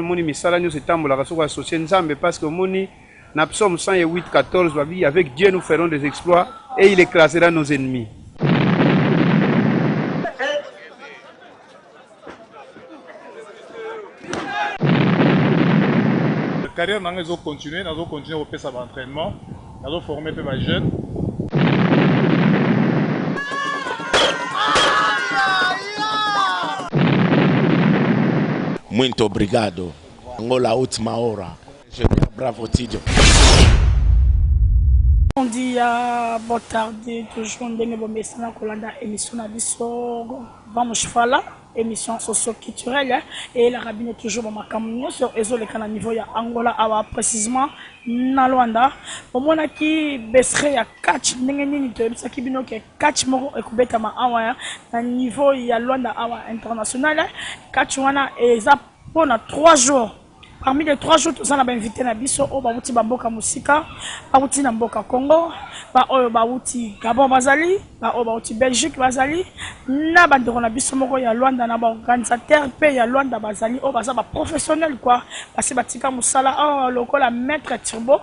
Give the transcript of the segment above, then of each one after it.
moni misala nous etambola ka soko associé nzambe parce que moni na psaume 108:14 babi avec Dieu nous ferons des exploits et il écrasera nos ennemis. La carrière n'a pas continué, n'a pas continué au PESA d'entraînement, n'a pas formé les jeunes. Muito obrigado. Angola última hora. Bravo Tidio. On dit bon tarde toujours ndenge bomesa na kolanda émission na biso vamos falar émission socio-culturelle et la rabine toujours makambo sur ezoleka na niveau ya Angola awa précisément na Luanda omona ki besre ya catch ndenge nini to bisaki bino ke catch moko ekubeta ma awa na niveau ya Luanda awa international catch wana eza pona 3 jours. Parmi les 3 jours, nous avons invité na biso o bauti bamboka musika, bauti na mboka Congo, bauti Gabon bazali, bauti Belgique bazali, na bandeko na biso moko ya Luanda na ba organisateur pe ya Luanda bazali o baza ba professionnel quoi, parce que batika musala lokola maître Turbo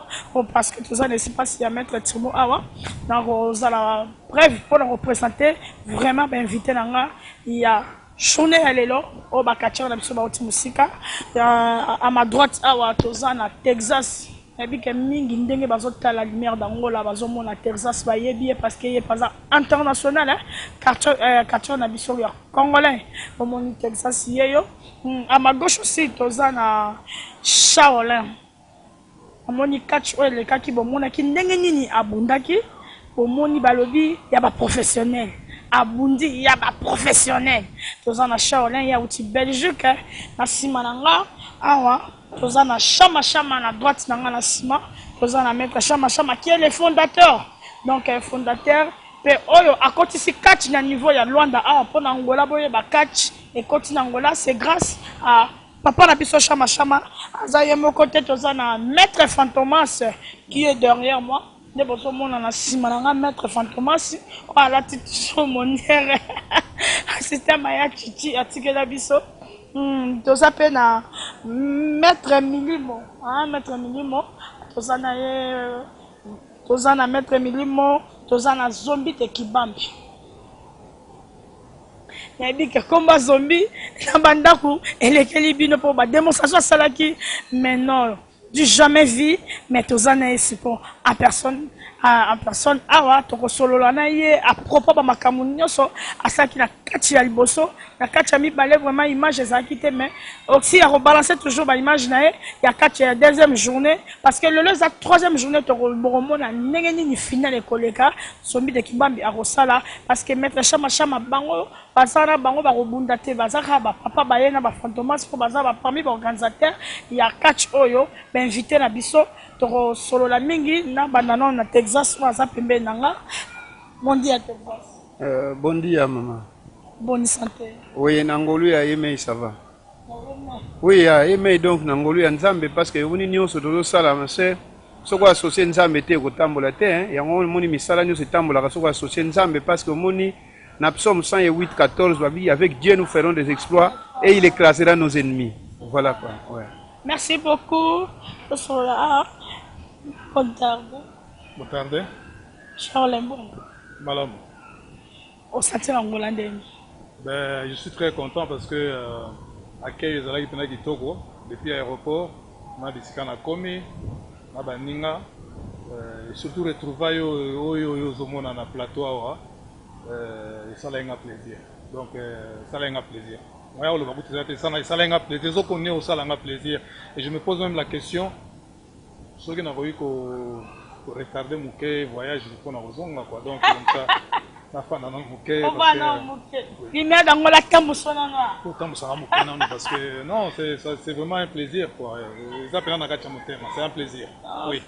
parce que tout ça ne sait pas si ya maître Turbo awa, na rozala bref pour représenter vraiment ba invité nanga il y a Chone Alelo, au Bakachar, la mission Bauti Musika. À ma droite, à Tozana, Texas. Et puis que mingi ndenge bazota la lumière d'Angola, bazomo na Texas, bayebi parce qu'il est pas international, quartier na biso ya congolais. Au moni Texas yeyo. À ma gauche aussi, Tozana Shaolin. Au moni catch le kaki bomona ki ndenge nini abundaki. Au moni balobi ya ba professionnel. Abundi ya ba professionnel tozana Shaolin ya uti Belgique na sima nanga awa tozana Chama na droite nanga na sima tozana maître Chama qui est le fondateur donc fondateur pe oyo akotisi catch na niveau ya Luanda awa pona Angola boye ba catch et continue Angola c'est grâce à papa na biso Chama azaye moko te tozana maître Fantomas qui est derrière moi. Ne pas mon na maître Fantomas à la titre monière assistant Maya Chichi atike la biso tous appelle na maître Milimo maître Milimo tozana maître Milimo tozana zombie te kibambi yabi ke combat zombie na bandaku elekeli bino pour ba démonstration salaki mais non du jamais vu mais tozana support en personne awa toko solo na ye à propos ba makamu nyonso asaki na kati ya liboso na kati ya mibale vraiment image ezaki te mais aussi à rebalancer toujours ba image na ye ya kati ya deuxième journée parce que le la troisième journée toko boromona ndenge nini finale koleka sombi de kibambi a rosala parce que maître Chama bango basana bango ba robunda te bazaka ba papa bayena ba Fantomas pour bazaba parmi ba organisateur ya catch oyo ba invité na biso toko solo la mingi na banana na Texas waza pembe nanga. Bon dia Texas. Bon dia maman. Bonne santé. Oui, Nangolu ya Yemei ça va. Oui, ya Yemei donc Nangolu ya Nzambe parce que oni nyonso dozo sala c'est soko associé Nzambe te ko tambola te hein. Yango moni misala nyonso tambola ka soko associé Nzambe parce que moni na psaume 108:14 babi avec Dieu nous ferons des exploits et il écrasera nos ennemis. Voilà quoi. Ouais. Merci beaucoup. Bonne tarde. Bonne tarde. Charles Mbon. Malam. Au Satin Angolais. Ben, je suis très content parce que accueil les alliés pendant Togo depuis l'aéroport, on a décidé à Komi, à Baninga, et surtout retrouver au Zomon na plateau ça a un plaisir. Donc ça a un plaisir. Moi, ça a un plaisir. Je connais aussi un plaisir. Et je me pose même la question, ceux qui n'ont pas eu qu'à retarder mon voyage pour nous quoi. Donc comme ça. Parce que non, c'est vraiment un plaisir quoi. C'est un plaisir. Oui.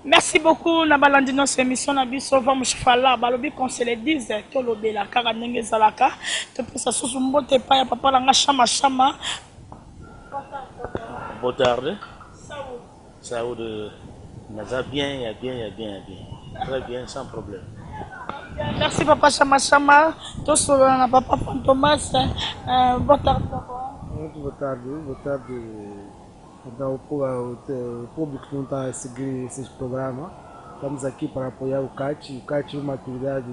Merci beaucoup Nabalandino cette émission na biso vamos falar balobi qu'on se le dise to lobela kaka ndenge zalaka to pesa susu mbote pa ya papa langa Chama. Bonne tarde. Saoud. Naza bien. Très bien sans problème. Merci papa Chama. Tout sur na papa Fantomas. Bonne tarde papa. boa tarde. Então, o público que não está a seguir esses programas, estamos aqui para apoiar o CAT. O CAT é uma atividade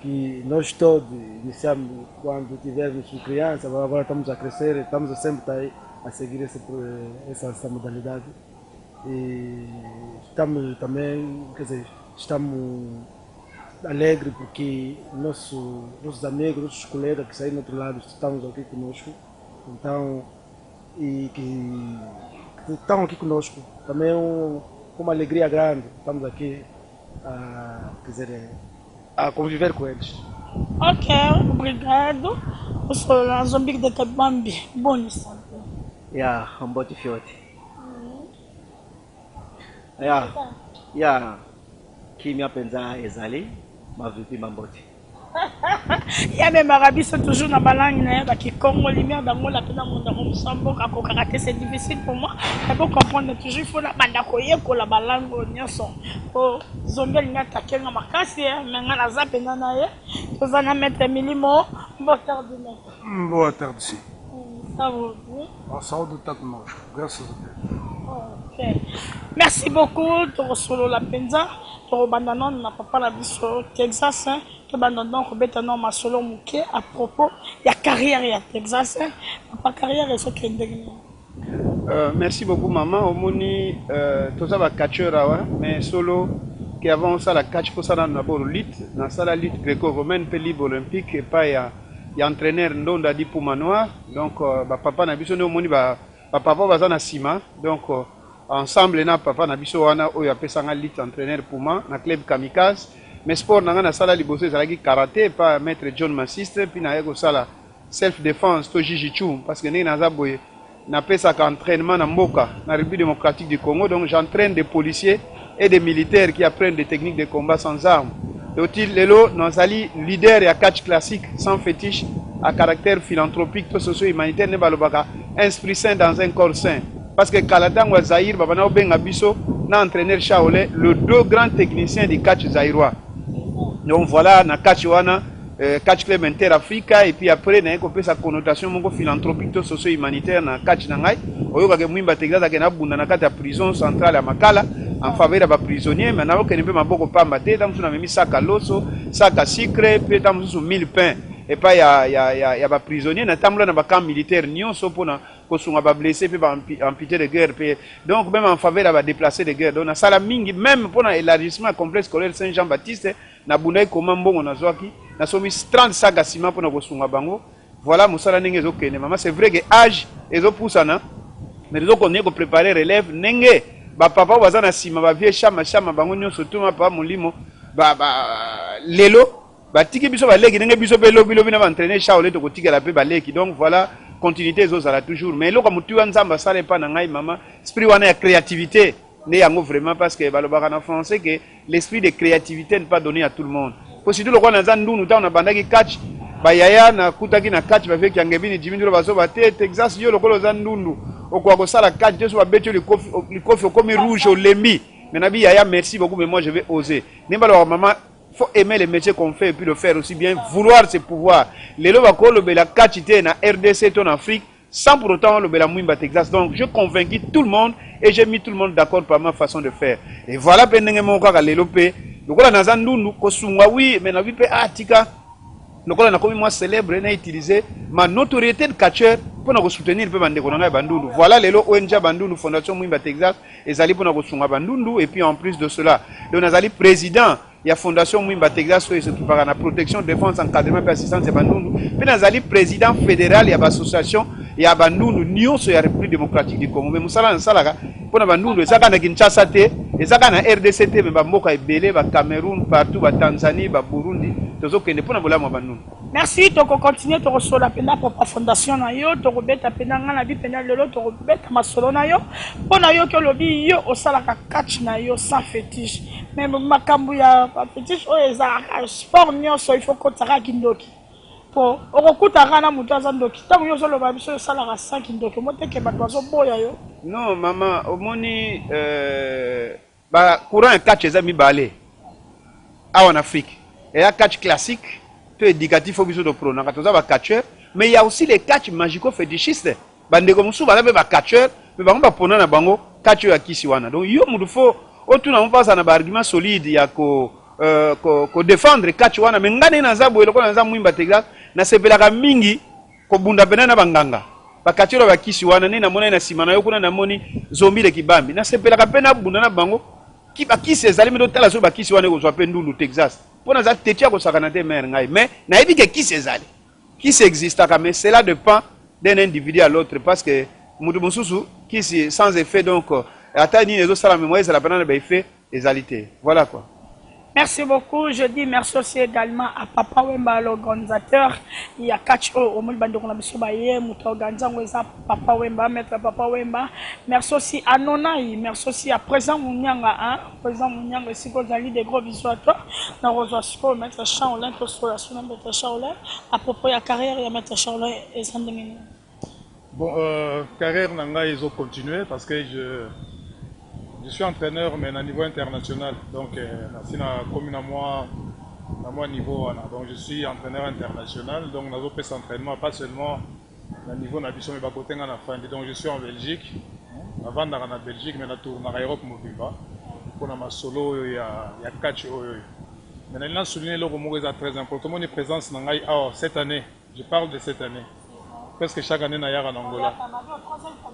que nós todos iniciamos quando tivemos crianças, agora estamos a crescer, estamos a sempre estar a seguir essa modalidade. E estamos também, quer dizer, estamos alegres porque nossos amigos, nossos colegas que saíram do outro lado estão aqui conosco. Então, e que estão aqui conosco. Também é uma alegria grande. Estamos aqui a conviver com eles. Ok, obrigado. Eu sou a Zombique de Kabambi. Bom Yeah, Humboldt Fiote. Yeah, Kimi Apenza Ezali, ma VP Mambotti. Il y a même Arabi, c'est toujours dans la langue qui Congo, lumière dans la peine de mon sambo, c'est difficile pour moi. Il faut comprendre toujours, il faut la bande à coyer, la balangue, au zombie, il y a attaqué dans ma casse, mais on a zappé dans la vous en mettre millimètres, Boa tarde, sim. Ça vous A saúde está conosco, graças a Deus. Ok. Merci beaucoup, tu solo la penza, tu abandonnes na papa la biso Texas, tu abandonnes Roberto ma solo muke à propos la carrière à Texas, papa carrière est ce qui est merci beaucoup maman. Omoni tout ça va catcher mais solo qui avant ça la catch pour ça dans d'abord lutte, dans ça la lutte gréco-romaine, puis libre olympique et pas il y a entraîneur Ndonda di Poumanoir, donc papa na biso no moni papa baza na sima, donc ensemble na papa na biso wana oyo apesanga lutte entraîneur Pouma na club Kamikaze, mais sport nanga na sala liboso ezalaki karaté pas maître John Massiste, puis na yeko sala self défense to jiu-jitsu parce que ndenge naza boye na pesaka entraînement na mboka na République démocratique du Congo, donc j'entraîne des policiers et des militaires qui apprennent des techniques de combat sans armes. Lelo Nozali, leader et catch classique sans fétiche à caractère philanthropique, tout socio-humanitaire, ne balobaka esprit sain dans un corps sain. Parce que Kalatang wa Zahir, Babana Obenga Biso, na entraîneur Shaolé, le deux grands techniciens du catch zaïrois. Donc voilà, na catch wana, catch club inter-africa, et puis après, na ekopé sa connotation mongo philanthropique, tout socio-humanitaire, na catch nangai, oyoka ke mwimba tegza ke na bunda na kata prison centrale à Makala, en faveur des prisonniers, mais nous avons beaucoup de pain, nous avons mis sac à l'osso, sac à sucre, puis nous avons 1000 pains. Et pas il y a des prisonniers, nous avons un camp militaire, nous avons blessés, puis amputés de guerre. Donc même en faveur des déplacés de guerre. Donc nous avons même pour l'élargissement complexe scolaire Saint-Jean-Baptiste, nous avons mis 30 sacs à ciment pour nous bango. Voilà, c'est vrai que l'âge est au pouce, mais nous avons préparé relève, papa wazana sima ba vie chama bango nyonso tuma pa molimo lelo tiki biso ba leki ndenge biso pe lobi na entraîner Shaolé to kotika la pe ba leki, donc voilà continuité zo sala toujours mais loko mutu wa nzamba sala pa na ngai mama esprit wana ya créativité ne yango vraiment parce que balobaka na français que l'esprit de créativité n'est pas donné à tout le monde pour surtout le na zandu nous ta na bandaki catch ba yaya na kutaki na catch ba veki angebini jimindiro baso ba te Texas yo lokolo zandu au quoi ça la carte de soit bête le coffre comme rouge au lembi mais nabi yaya merci beaucoup mais moi je vais oser alors maman faut aimer les métiers qu'on fait et puis le faire aussi bien vouloir ses pouvoirs les loba ko le bela catchité na RDC en Afrique sans pour autant le bela mwimba Texas, donc je convaincu tout le monde et j'ai mis tout le monde d'accord par ma façon de faire et voilà pendenge mon kaka lelo pe lokola na zandundu ko sungwa oui mais na bi pe atika lokola na komi moi célèbre na utiliser ma notoriété de catcheur pour nous soutenir pe bande ko na bandundu. Voilà lelo ONG bandundu fondation Mwimba Texas ezali pour nous sunga bandundu et puis en plus de cela le nazali président ya fondation Mwimba Texas qui s'occupe de la protection défense encadrement et assistance ya bandundu pe nazali président fédéral ya association ya bandundu nyonso ya République démocratique du Congo mais musala nsalaka pour na bandundu ezaka na Kinshasa te ezaka na RDC te mais ba mboka ebele ba Cameroun partout ba Tanzanie ba Burundi tozokende pour na bolamo bandundu. Merci, tu continues à recevoir la peine pour la fondation na yo, tu rebête la peine dans la vie pénale de l'autre, tu rebête ma solo na yo, pour na yo que le bi yo au salaka catch na yo sans fétiche. Même ma kambuya pas fétiche, oh ezaka sport nyonso il faut que tu ra kindoki. Pour okuta rana mutaza ndoki. Tango yo solo ba biso salaka 5 kindoki, mo te ke ba tozo boya yo. Non maman, omoni ba courant catch ezami balé. En Afrique. Et un catch classique éducatif au biso de pro na katoza ba catcheur mais il y a aussi les catch magico fétichistes bandeko mosusu baza mpe bacatcheur mpe bango bapona na bango catch oyo ya kisi wana. Donc yo mutu fo otuna mpasa na baargument solide ya kodefendre catch wana. Me nga ndenge naza boye lokola naza mwimba Texas nasepelaka mingi kobunda pene na banganga bakatcheur bakisi wana nini namona na nsima na yo kuna namoni zombi le kibambi nasepelaka mpe nabunda na bango bakisi ezali mpe totala soki bakisi wana ekozwa mpe ndundu Texas mpo naza teti ya kosakana te mere ngai. Mais nayebi ke kisi ezali kisi existaka, mais cela dépend d'un individu à l'autre parce que mutu mosusu kisi sans effet. Donc ata nini ezosala mémoire ezala pena na baeffet ezali te. Voilà quoi. Merci beaucoup. Je dis merci aussi également à Papa Wemba, l'organisateur. Il y a catch au monde bandoko na monsieur Baye, mutu organizango eza Papa Wemba, maître Papa Wemba. Merci aussi à Nonai, merci aussi à Président Munyanga, hein. Président Munyanga ici qu'on a des gros visuateurs. Dans Rosoasco, maître Chaolin, tout sur la sous maître Chaolin. À propos de la carrière, il y a maître Chaolin et Sandemini. Bon, carrière nanga ils ont continué parce que je suis entraîneur mais à niveau international. Donc c'est na commune à moi niveau donc je suis entraîneur international. Donc nous fait entraînement pas seulement à niveau nabiso mais bakote nga na fin. Donc je suis en Belgique. Avant d'aller en Belgique mais na tour na Europe mobimba. Pour na solo il y a catch mais là souligner le mot est très important. Mon présence nanga cette année. Je parle de cette année. Presque chaque année, il y a en Angola.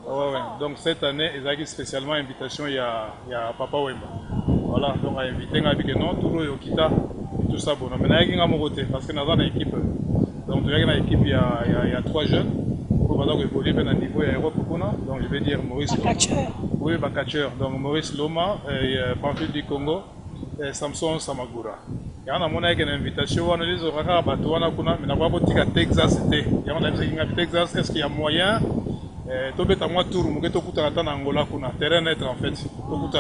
Ouais. Donc cette année, ils ont spécialement invitation, il y a Papa Wemba. Voilà, donc il a invité non, tout Yokita, tout ça. Bon, mais il y a un côté parce que dans une équipe. Donc il y a une équipe, il y a 3 jeunes. Pour évoluer à un niveau Europe. Donc je vais dire Maurice Loma. Oui, Bakacheur. Donc Maurice Loma, Pamphile du Congo, et Samson Samagura. Il y a une invitation, on a dit que Texas était. Il y a une Texas, est-ce qu'il y a moyen de moi tour, en Angola, terrain net en fait. Donc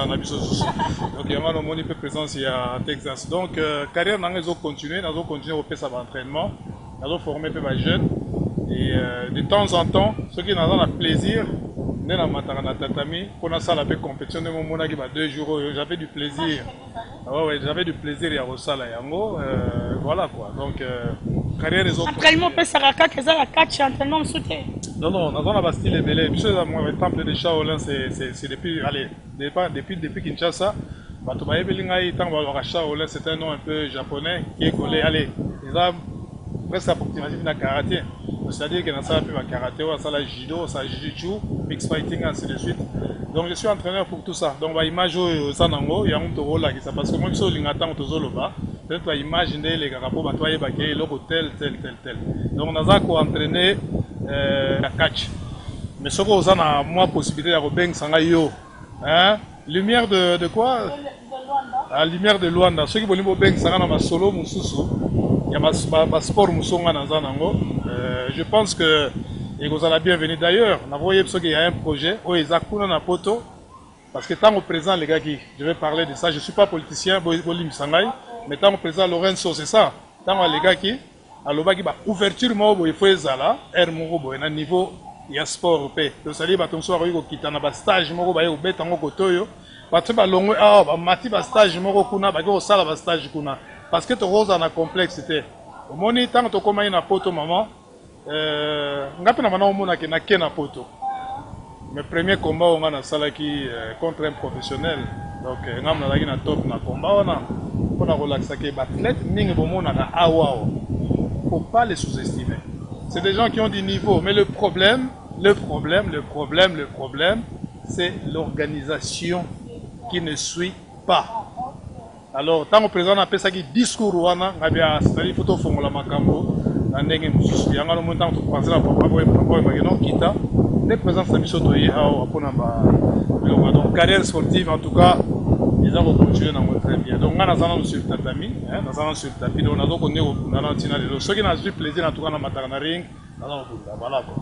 il y a une présence il y a Texas. Donc carrière nous continué, nous continué au faire entraînement, nous avons formé des jeunes et de temps en temps, ceux qui ont le plaisir, nous avons tatami, pour nous faire la compétition de mon 2 jours, j'avais du plaisir. Ouais, j'avais du plaisir à Rosala Yango, voilà quoi. Donc, carrière des autres. Entraînement, Pessaraka, que ça la catch, entraînement, soutien. Non, dans la Bastille et Belé. Puis, le temple de Shaolin, c'est depuis, allez, depuis Kinshasa. Batubaye Belingaï, tant que Shaolin, c'est un nom un peu japonais qui est collé, allez, ils ont presque approximatif dans le karaté. C'est-à-dire qu'il y a un karaté, ça la judo, ça jiu-jitsu, mix fighting, ainsi de suite. Donc je suis entraîneur pour tout ça. Donc l'image au Sanango, il y a un rôle là qui ça parce que moi je suis l'ingatan au Zoloba. Peut-être la image les gars pour batoyer baguer l'autre tel. Donc on a quoi entraîner la catch. Mais ce qu'on a moi possibilité de Robin Sangayo, hein, lumière de quoi? La lumière de Luanda. Ceux qui veulent Robin Sangana ma solo mususu. Il y a ma sport musonga dans Zanango. Je pense que et vous allez bienvenue d'ailleurs. On a voyé qu'il y a un projet où ils accoutent dans poto parce que tant au présent les gars qui je vais parler de ça. Je suis pas politicien, Bolim Sangai, mais tant au présent Lorenzo c'est ça. Tant les gars qui à l'obaki ba ouverture mo il faut ezala air mo bo na niveau il y a sport pe. Donc ça dit ba ton soir ko kitana ba stage mo ba yo beta ngo kotoyo. Ba ba longo ba mati ba stage mo kuna ba ko sala ba stage kuna parce que to rose na complexité. Au moni tant to koma ina poto maman ngapi na mana omona ke na kena poto. Mes premiers combats on a salaki contre un professionnel. Donc ngam na lagi na top na combat ona pour na relaxer ke athlète mingi bomona na awao. Faut pas les sous-estimer. C'est des gens qui ont du niveau, mais le problème, c'est l'organisation qui ne suit pas. Alors, tant que le président a fait ça qui discours wana ngabia c'est photo fongola makambo na ndenge mususu yanga no montant to penser la papa boy mageno kita les présents sa biso to ye a pona ba donc carrière sportive en tout cas ils ont continué dans très bien. Donc on a dans sur tatami hein dans sur tapis donc on a donc on est dans tina de ceux qui n'a eu plaisir en tout cas dans matana ring voilà quoi.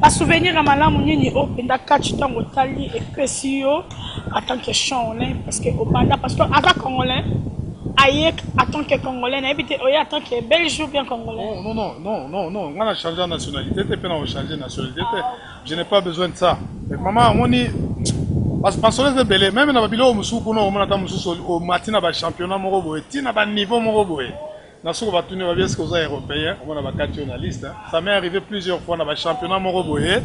Pas souvenir à malamu nini au penda catch tango tali et pesio en tant que Shaolin parce que au banda parce que ata congolais aïe en tant que congolais n'habite oya en tant que belge ou bien congolais. Non, on a changé de nationalité, on a changé de nationalité. Je n'ai pas besoin de ça. Mais maman, on y parce que les belé même na babilo musu kuno on a musu au matin ba championnat moko boye tina ba niveau moko boye. Na soko ba tourner ba bien ce que aux européens, on a ba 4 journalistes. Ça m'est arrivé plusieurs fois na ba championnat moko boye.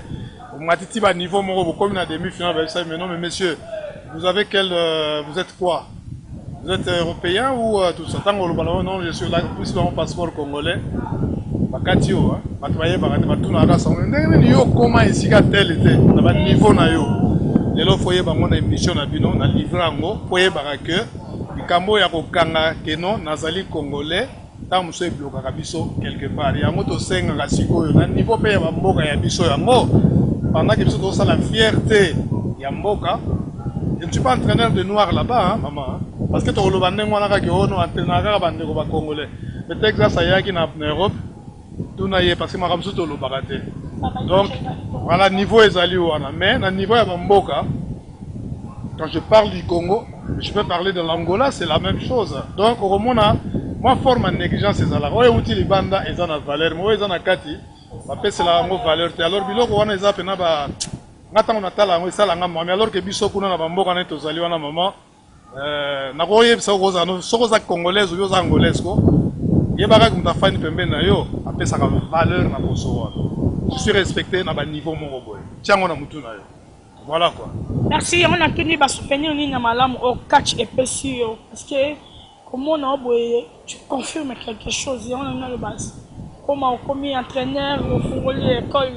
Matiti va niveau moro comme la demi-finale mais non mais messieurs, vous avez vous êtes quoi? Vous êtes européen ou tout ça? Tant que non, je suis là plus dans mon passeport congolais. Bakatio, batwaye batuna race. Yo comment ici tel était na niveau na yo. Lelo foye bango na émission na bino na livre ngo foye barake. Bikambo ya kokanga keno nazali congolais. Tant muso ebloka biso quelque part. Yango to senga ka sikoyo na niveau pe ya mboka ya biso yango. Pendant que biso to ça la fierté ya mboka. Je ne suis pas entraîneur de noir là-bas, maman. Parce que tu as le bandé, moi, je suis entraîneur de congolais. Peut-être que ça y est, en Europe, tout n'a pas parce que je suis le baraté. Donc, voilà, le niveau est allé où on a. Mais, le niveau est Mboka. Quand je parle du Congo, je peux parler de l'Angola, c'est la même chose. Donc, au moins, moi, forme en négligence, c'est ça. Oui, outil les bandes, ils ont la valeur. Moi, ils ont la kati. C'est la valeur. Alors, bilo, on a ça, ngata on atala ngo sala nga mama alors que biso kuna na bamboka na tozali wana mama na koye biso koza no sokoza congolaise ou yoza angolaise ko yebaka kumta fani pembe na yo apesa ka valeur na boso wana je suis respecté na ba niveau moko boy tiango na mutu na yo voilà quoi. Merci, on a tenu ba souvenir ni na malamu au catch et pesio parce que comment on a boy tu confirmes quelque chose et on a le base. Comment on commis entraîneur au Congolais école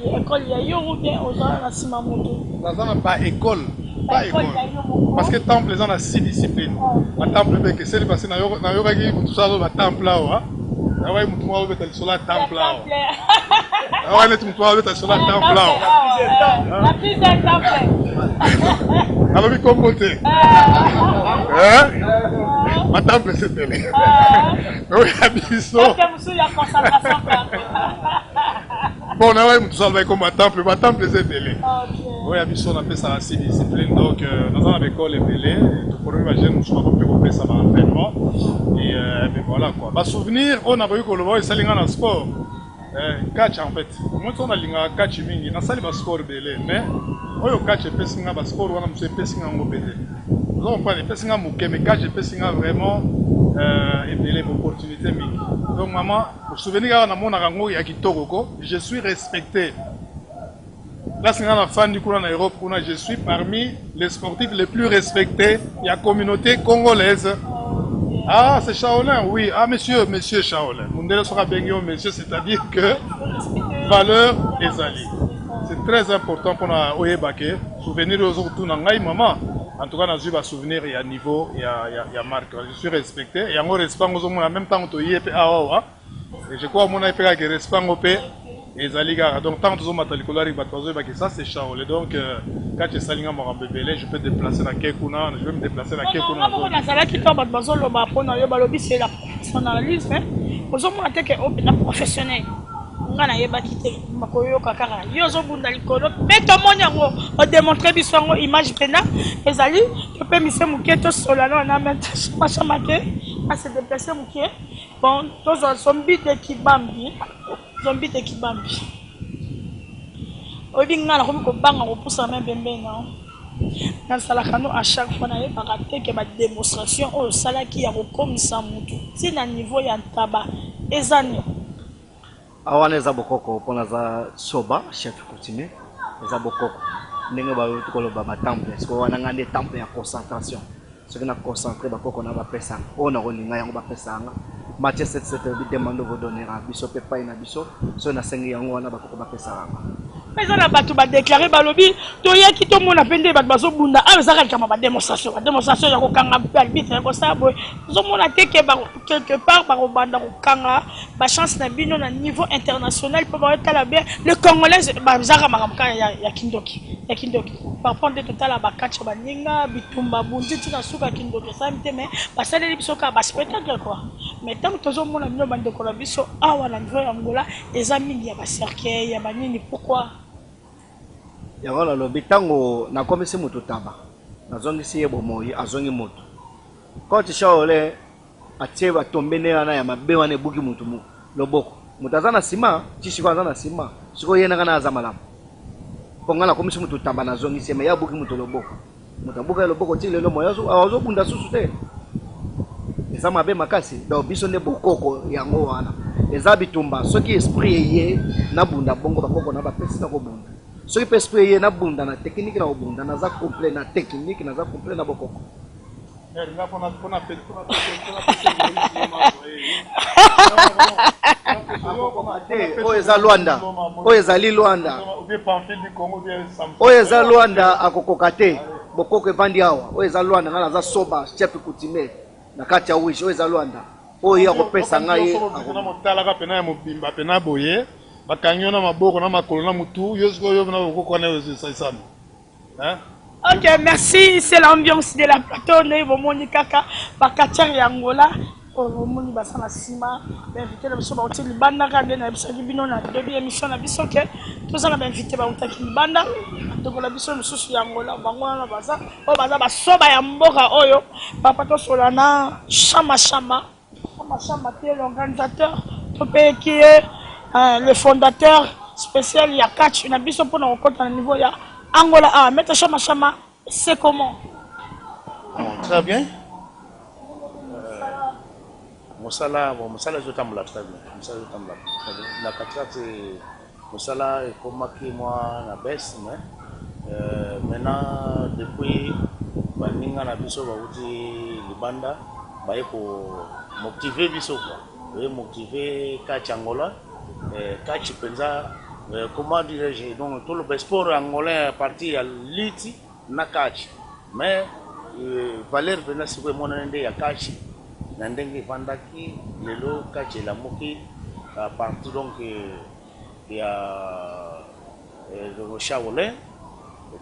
il y a eu ou bien aux gens à Simamoto. Dans un pas école. Pas école. Parce que temple les gens a 6 disciplines. La temple que c'est parce que na yoga qui tout ça le temple là hein. Na ouais mutu wa beta sur la temple là. Na ouais mutu wa beta sur la temple là. La plus d'un temple. Alors il compoté. Hein? Ma temple c'est télé. Oui, abisso. Bon, on a tout ça comme ma temple c'est télé. Oui, abisso on appelle ça la 6 disciplines. Donc, dans une école est télé. Tout pour nous, je ne suis pas compris ça dans l'entraînement. Et voilà quoi. Ma souvenir, on a vu que le voit, c'est un sport. Catch en fait. Moi, on a linga catch mingi. Na sali ba sport belé. Mais, oyo catch pesinga ba sport wana mse pesinga ngo belé. Donc, pas les pesinga muke, mais catch pesinga vraiment belé opportunité mingi. Donc, maman, pour souvenir na mona rango ya kitoko, je suis respecté. Là, c'est un fan du courant en Europe. Je suis parmi les sportifs les plus respectés. Il y a la communauté congolaise. Ah, c'est Shaolin, oui. Ah, monsieur Shaolin. Mundele sera bien, monsieur, c'est-à-dire que valeur est alliée. C'est très important pour nous Oyebake. Souvenir aux autres, maman. En tout cas, nous avons souvenir, il y a niveau, il y a marque. Je suis respecté. Et en respect, en même temps, et je crois que mon respect est respect et Zaliga. Donc, tant que nous avons ça, c'est Shaolin. Donc, quand je suis je peux déplacer la Kekuna, je vais me déplacer la Kekuna. C'est la professionnalisme. Vous avez un professionnel. Ngana yeba kite makoyo kakara yozo bunda likolo beto monyango o démontrer bisongo image pena ezali to pe mise muketo solano na mente macha make a se déplacer muke bon tozo zombi de kibambi obi ngana ko banga ko poussa même bembe non dans salakano à chaque fois na yeba raté que ba démonstration au salaki ya ko komisa mutu si na niveau ya ntaba ezani awana eza bokoko mpona za soba chef coutumier eza bokoko ndenge bayoki koloba batemple siko wana nga nde temple ya concentration soki na concentré bakoko na bapesanga oyo na kolinga yango bapesanga Matthieu 7:7 bidemande vodonnera biso mpe pai na biso soki nasengi yango wana bakoko bapesanga mais on a battu ba déclarer balobi toyaki to mona pende ba bazobunda a ezaka kama ba démonstration ya kokanga pe arbitre ko sabo zo mona teke ba quelque part ba robanda kokanga ba chance na bino na niveau international pour ba tala bien le congolais ba zaka makamka ya kindoki par contre total ba catch ba ninga bitumba bunziti na suka kindoki ça me mais ba saleli biso ka ba spectacle quoi mais tant que zo mona bino bande ko la biso awa na niveau ya Angola ezamini ya ba cercueil ya ba nini pourquoi yango nalobi ntango nakomisi moto taba nazongisi ye bomoi azongi moto coach Shaolin atie batombene wana ya mabe wana ebuki moto loboko moto aza na nsima tisiko aza na nsima sikoyo ye nanga na aza malamu mpo nga nakomisi moto taba nazongisi ye me ye abuki moto loboko moto abuka ye loboko ti lelo moyo azobunda susu te eza mabe makasi donc biso nde bokoko yango wana eza bitumba soki esprit eye nabunda bongo bakoko na bapesi na kobunda soki mpe esprit ye nabunda na technique na obunda naza complet na technique naza complet na bokoko oyo eza Luanda oyo ezali Luanda oyo eza Luanda akokoka te bokoko evandi awa oyo eza Luanda nga naza soba chef coutumier na kati ya wish oyo eza Luanda oyo akopesa ngai motalaka pena ya mobimba pena boye bakangi na maboko na makolo na mutu yo siko yo na bokoko na yosaisana hein. Ok, merci. C'est l'ambiance de la plateau. Nous avons kaka bakatier Angola. Omoni basana sima. Invité le biso ba hôtel Libanda kanga na biso bino na debi émission na biso ke. Tous ça na invité ba hôtel Libanda. Donc la biso mususu ya Angola bango na baza. O baza ba soba ya mboka oyo. Papa to solana chama qui est l'organisateur. Topé qui est le fondateur spécial ya catch na biso pour na rencontre à niveau ya Angola. Ah, Maître Chama, c'est comment? Très bien. Mosala je t'aime très bien. Mosala je t'aime très bien. La catrate, Mosala est comme moi na baisse, mais maintenant depuis baninga na biso ba uti Libanda, ba pour motiver biso quoi. Et motiver catch Angola, catch penza. Comment dirais-je, donc tout le sport angolais est parti à l'iti na catch, mais Valère venait sur mon année à catch, n'endenge vandaki, le lot catch la moki à partir donc il y a le Chaolais,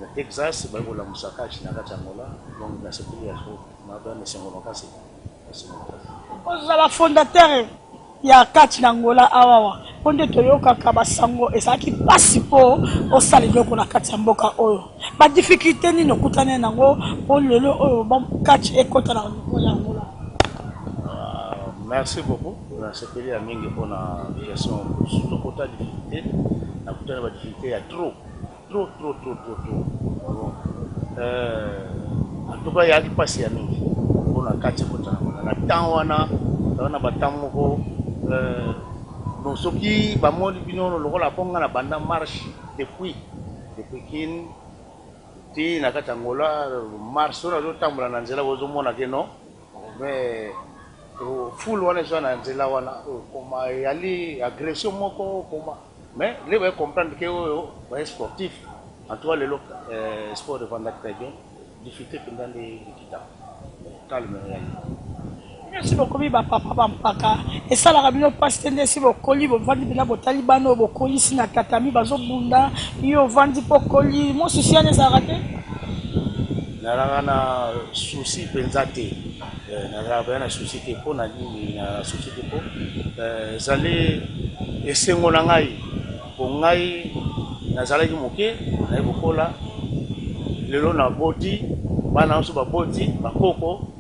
le Texas, bah voilà musa catch na catch angola, donc la sécurité à chaud, na bien mais c'est mon cas c'est. Vous êtes la fondateur. Il y a catch Angola awawa. Ponde toyoka kabasango ezaki pasi po osali yoko na kati ya mboka oyo. Ba difficulté ni no kutane nango po lelo oyo ba catch ekota na Angola. Merci beaucoup. Na sepeli ya mingi pona question surtout kota difficulté. Na kutana ba difficulté ya trop. En tout cas, il y a des passes à nous. On a 4 fois. On a tant on a batammo ko non ce qui va moi bino le rôle à ponga na banda marche depuis kin ti na Angola marche on a do tambola na nzela bozo mona ke non mais full wana zo na nzela wana koma yali agression moko koma mais les va comprendre que est sportif en tout cas le sport de vendre très bien difficulté pendant les kita calme. Merci beaucoup, papa Pampaka. Et ça, la rabino passe si vous colis, vous vendez bien vos talibans, vos colis, si na katami, bazo bunda, vous vendez pour colis. Moi, ceci, on est arrêté. Na souci pensate, na souci que pour na souci que pour zale esengo na ngai, pour ngai na zale ki moke, na bokola, lelo na boti, bana oso ba boti, ba koko.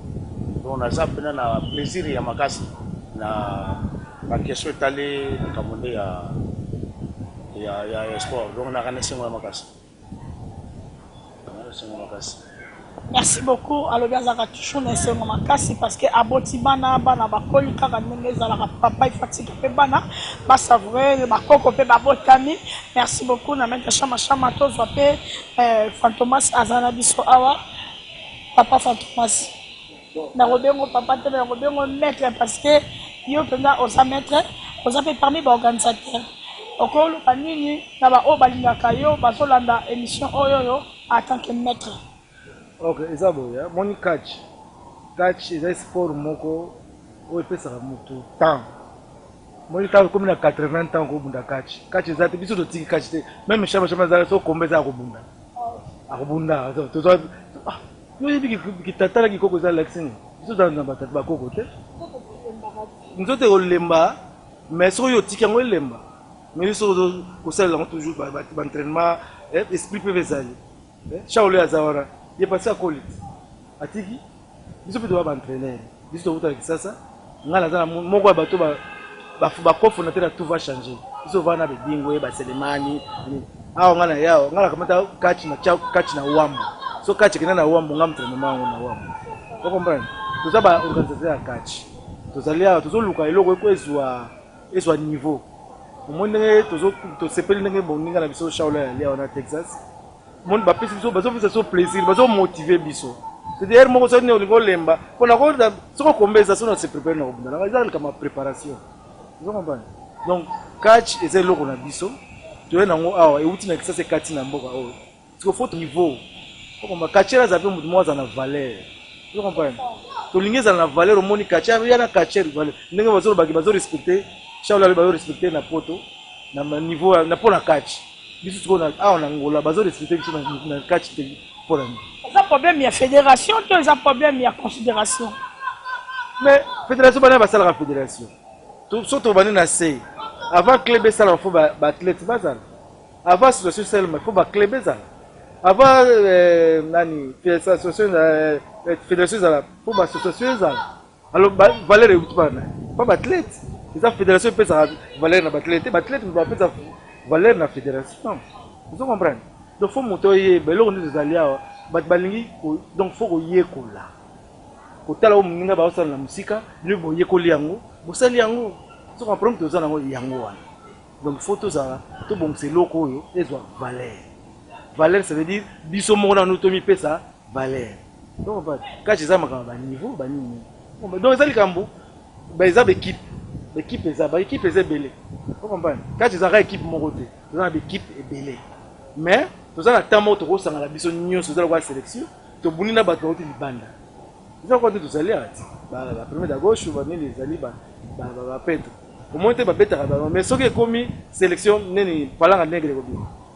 On a ça na plaisir ya makasi na la question est allée kamonde ya sport donc on a gagné 5 mois makasi. Merci beaucoup à l'obéazaka toujours na sengo makasi parce que aboti bana bakoli kaka ndenge ezalaka papa ifatigue pe bana ba savourer ba koko pe ba botami. Merci beaucoup na Maître Chama tozwa pe Fantomas azana biso awa papa Fantomas. Na robengo papa te na robengo maître parce que yo penda osa maître osa fait parmi ba organisateur okolo panini na ba o balingaka yo bazolanda émission oyo en tant que maître. Ok, ezabo ya moni catch eza sport moko o pesa mutu temps moni temps comme na 80 ans ko bunda catch eza te biso to tiki catch te même chama za so kombeza ko bunda to yo yebi kitatala kikoko za laxini biso dans batata bakoko te nzote olemba mais so yo tiki ngo lemba mais so ko sala toujours ba entraînement esprit peut vezali chaole azawara ye passé à colit atiki biso pe doit entraîner biso to uta kisasa ngala za moko ba bato ba kofu na tela tout va changer biso va na bedingo ba selemani awo ngala yao ngala kamata catch na wambo so catch kina na wambo ngam entraînement ngo na wambo ko comprendre to za ba organisateur ya catch to zalia to zo luka eloko ko ezwa niveau Mon ndenge to sepeli ndenge boninga na biso Shaolin ali en Texas. Mon ba pesi biso bazo biso plaisir, bazo motiver biso. C'est-à-dire moko so ne olingo lemba, pona ko da soko kombeza so na se préparer na obunda. Na za comme préparation. Vous comprenez? Donc catch eza loko na biso. To na ngo awa e uti na kisa se catch na mboka o. Parce que faut niveau. Faut qu'on catcher za pe mutu mwa za na valeur. Vous comprenez? To lingeza na valeur omoni catcher ya na catcher valeur. Ndenge bazo ba bazo respecter Shaolin ali bazo respecter na poto na niveau na pona catch. Biso tuko na na ngola bazo respecter biso na catch pour la. Ça problème il y a fédération, tout ça problème il y a considération. Mais fédération bana ba sala la fédération. Tout surtout bana na C. Avant club ça il faut ba athlète bazal. Avant association seulement il faut ba club ça. Avant nani fédération ça faut ba association ça. Alors valeur est tout bana. Pas ba athlète. Les fédérations peut ça valeur na ba athlète, ba athlète va peut ça valeur na fédération. Vous comprenez? Donc faut monter belo on des alliés balingi donc faut ko yekola. Ko tala o muninga ba osala na musika, ni bo yekoli yango, bo sali yango. So comprendre to zana ngo yango wana. Donc photo ça to bon c'est loko oyo ezwa valeur. Valeur ça veut dire biso mo na notomi pesa valeur. Donc quand tu as un niveau ba nini. Donc ça likambo ba eza équipe. L'équipe est belée. Vous comprenez? Quand tu as une équipe mon côté, tu as une équipe est belée. Mais tu as un temps où tu as la biso nyo sur la sélection, tu as bonina ba tu as banda. Tu as quoi tu as allé la première de gauche va venir les alliés ba pète. Au moins tu vas pète mais ce qui est commis sélection neni parlant en nègre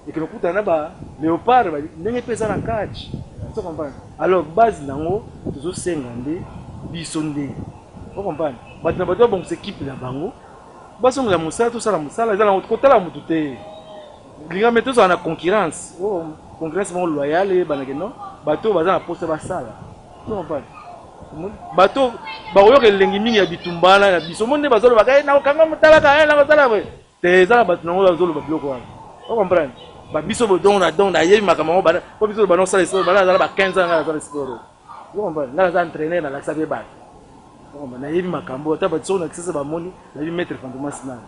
et que le coup na ba léopard ba nenge pesa na catch. Tu comprends? Alors base nango tu as 50 biso ndé. Vous comprenez? Maintenant, bon, c'est équipe la bango. Parce que la moussa, tout ça, la moussa, là, on côté la moutouté. Les gars, mettez ça en concurrence. Oh, concurrence loyale et banageno. Bateau, bazan a posé la salle. Non, pas. Bateau, baoyo que l'engimi y a bitumba là, biso monde bazolo bagay na okanga mutala ka na mutala we. Teza bato na bazolo bablo quoi. Vous comprenez? Ba biso bodon na yebi makamamo bana. Ko biso bana sala so bana za ba 15 ans na sala sport. Vous comprenez? Na za entraîner na la sabe ba. Na yebi makambo ta ba tsona kisa ba moni na yebi mettre fantôme sina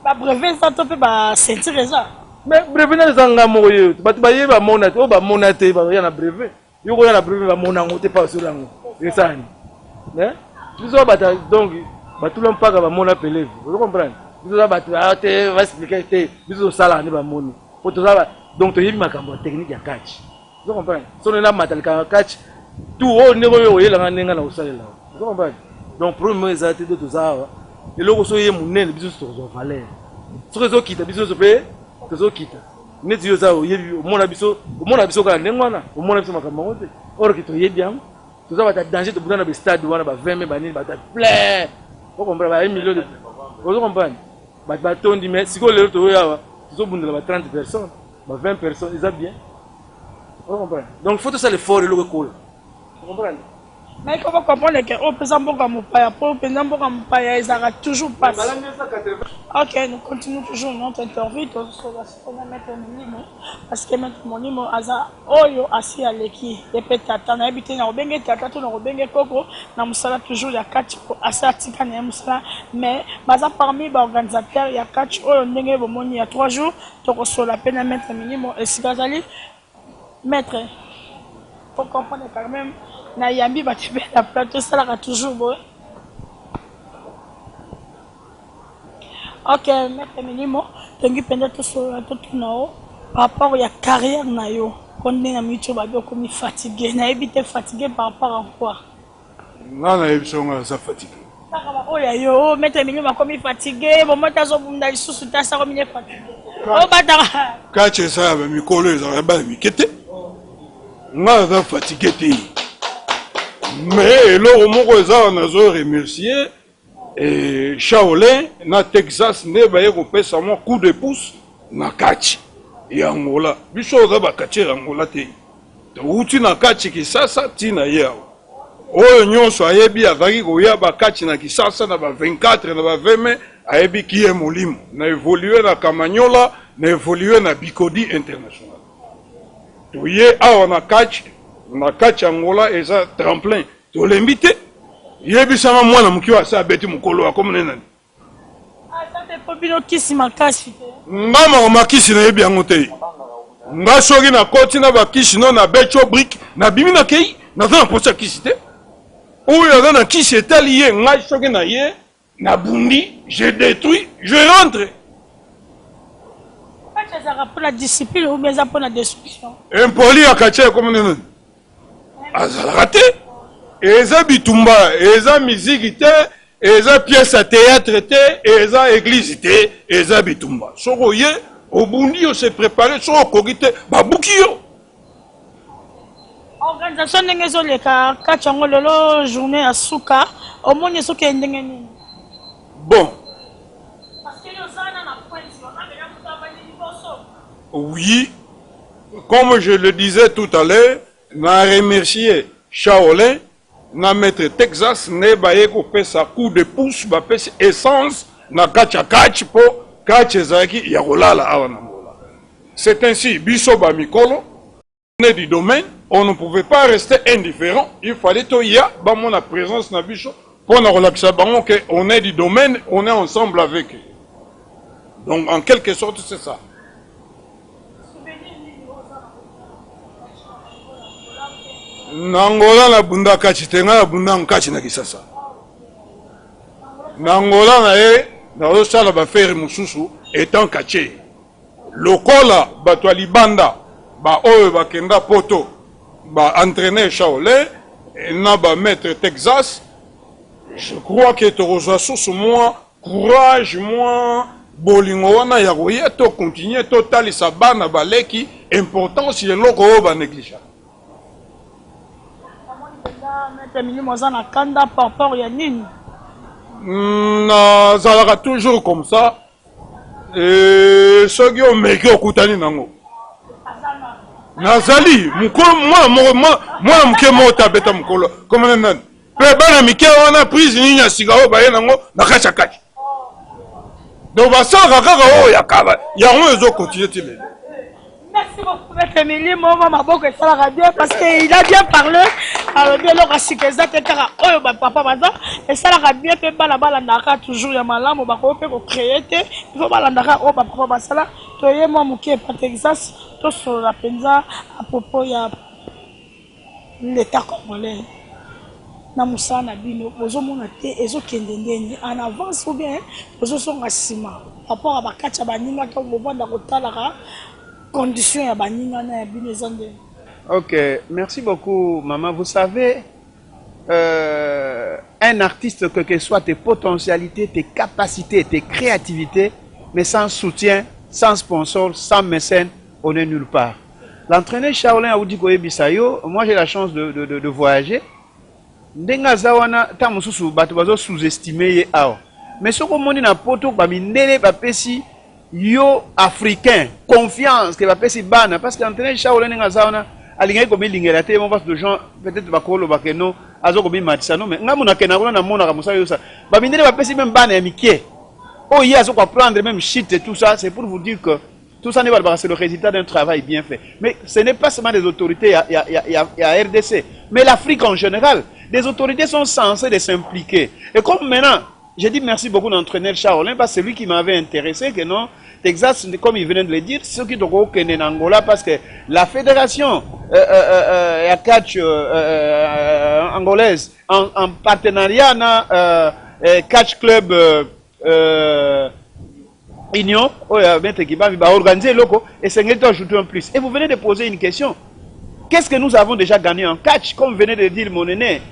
ba brevet ça to pe ba sentir ça mais brevet na zanga moyo ba ba yebi ba mona to ba mona te ba ya na brevet yo ko ya na brevet ba mona ngote pa sur lango resani né biso ba donc ba tout l'empaka ba mona peleve vous comprenez biso ba te va expliquer te biso sala ni ba moni pour to ça donc to yebi makambo technique ya catch vous comprenez so na matalika catch tout o ne ko yo la nga na usalela vous comprenez. Donc, pour moi, les artistes de tout ça, et là, vous avez mon nez, bisous sur valeur. Sur les autres qui bisous sur les autres qui ne disent ça, au monde abisso, quand même, au monde abisso, ma or qui te bien, tout ça va être danger de bouger dans le stade, où on va 20 000 bannis, va être plein. Vous comprenez, 1 million de. Vous comprenez, bâton dit, mais si vous voulez, vous avez 30 personnes, 20 personnes, ils ont bien. Vous comprenez. Donc, il faut tout ça l'effort et le recours. Vous comprenez. Mais comment comprendre que au présent ils arrêtent toujours pas. Ok, nous continuons toujours notre interview parce que maintenant mon numéro aza oyo asi aleki et peut-être na habité na obenge tata to na obenge koko na musala toujours ya catch asi atika na musala mais baza parmi ba organisateurs ya catch oyo ndenge bomoni ya 3 jours to ko sola pena mettre minimum et sikazali mettre faut comprendre quand même na yambi batebe na plateau ça là toujours bon. Ok, maître minimo tengi penda to so to no par rapport à carrière na yo quand na micho ba ko mi fatigué na éviter fatigué par rapport à quoi na ebisonga ça fatigué oh ya yo maître minimo ko mi fatigué bon moi tazo bunda lisusu ta sa ko mi fatigué oh batara kache ça ba mikolo za ba mikete nga za fatigué te. Mais le moko eza nazo remercier et Shaolin na Texas ne ba yeko pesa mo coup de pouce na catch ya Angola biso za ba catch ya Angola te to uti na catch ki sasa tina yao oyo nyonso ayebi azaki ko ya ba catch na Kisasa na ba 24 na ba 20 ayebi ki e molimo na évoluer na Kamanyola na évoluer na Bikodi international to ye awa na catch Angola eza tremplin to l'embité yebisama mwana mukiwa sa beti mukolo akomne nani Ngama makisi na yebi yango te. Nga soki na koti na bakisi no na becho brick na bimi na kei na za na posa kisi te. Oyo na kisi etali ye nga soki na ye na bundi je détruis je rentre. Pour la discipline ou bien pour la destruction. Impoli akache comme non. Azalaka te. Eza bitumba, eza musique te, eza pièce à théâtre te, eza église te, eza bitumba. Soko ye obundi yo se préparer soko kokite babuki yo. Organisation n'engezo le ka kachango lolo journée à Souka, au moins il soki ndenge nini. Bon. Parce que les gens na point oui, comme je le disais tout à l'heure, na remercier Shaolin, na maître Texas, ne baye ko pesa coup de pouce, ba pesa essence na kacha kachi po kache zaki ya kolala awa na mola. C'est ainsi, biso ba mikolo, on est du domaine, on ne pouvait pas rester indifférent, il fallait to ya ba mona présence na biso pour na relaxer bango que on est du domaine, on est ensemble avec eux. Donc en quelque sorte c'est ça. Nangola na bunda kachi tenga na bunda nkachi na kisasa. Nangola na e na osala ba faire mususu etant kache. Lokola bato libanda ba oyo ba kenda poto ba entraîner Shaolin na ba maître Texas. Je crois que tu reçois sous moi courage moi bolingo wana ya koya to continuer to talisa bana baleki importance ye loko o ba négliger. Ça sera toujours comme ça. Et ceux qui ont mécu au Koutani Nango. Nazali, moi, mota beta mukolo. Comme un nan. Peba mike on a pris une cigaro baye nango na kacha kachi. Donc ça kaka o yakaba. Ya on ezo continuer tile. Merci beaucoup, Maître Emily. Moi, ma boque est la radio parce qu'il a bien parlé. Alors, bien, l'on a si que ça, c'est car, oh, papa, madame, et ça, la radio, fait pas la balle, toujours, il y a malade, on va créer, il faut pas l'andaka, oh, papa, masala, tu es moi, mouké, pas Texas, tout sur la penza, à propos, il y a l'État congolais. Namusa na bino ozo mona te ezo kendendeni en avance ou bien ozo songa sima rapport à bakacha baninga to bobanda kotalaka condition ya baninga na bino zande. Ok, merci beaucoup maman. Vous savez, un artiste, quelles que soient tes potentialités, tes capacités, tes créativités, mais sans soutien, sans sponsor, sans mécène, on n'est nulle part. L'entraîneur Shaolin Aoudi Koye Bisayo, moi j'ai la chance de voyager. Ndenga zawana ta mususu bato bazo sous-estimer ye awa. Mais ce qu'on moni na poto ba mindele ba pesi yo africain confiance que ba pesi bana parce que entraîneur Shaolin nga zawana alinga ko bilingela te mon face de gens peut-être ba kolo ba keno azo ko bi matisano mais nga mona kena na mona ka musa yo sa ba mindele ba pesi même bana ya mikie. Oh hier azo ko prendre même shit et tout ça, c'est pour vous dire que tout ça n'est pas c'est le résultat d'un travail bien fait. Mais ce n'est pas seulement des autorités à RDC, mais l'Afrique en général. Les autorités sont censées s'impliquer. Et comme maintenant, j'ai dit merci beaucoup d'entraîner Shaolin, parce que c'est lui qui m'avait intéressé, que non, Texas, comme il venait de le dire, ceux qui doivent au Angola, parce que la fédération catch angolaise, en partenariat, catch club Union, qui va organiser loco, et c'est ajouter un plus. Et vous venez de poser une question. Qu'est-ce que nous avons déjà gagné en catch, comme venait de dire mon aîné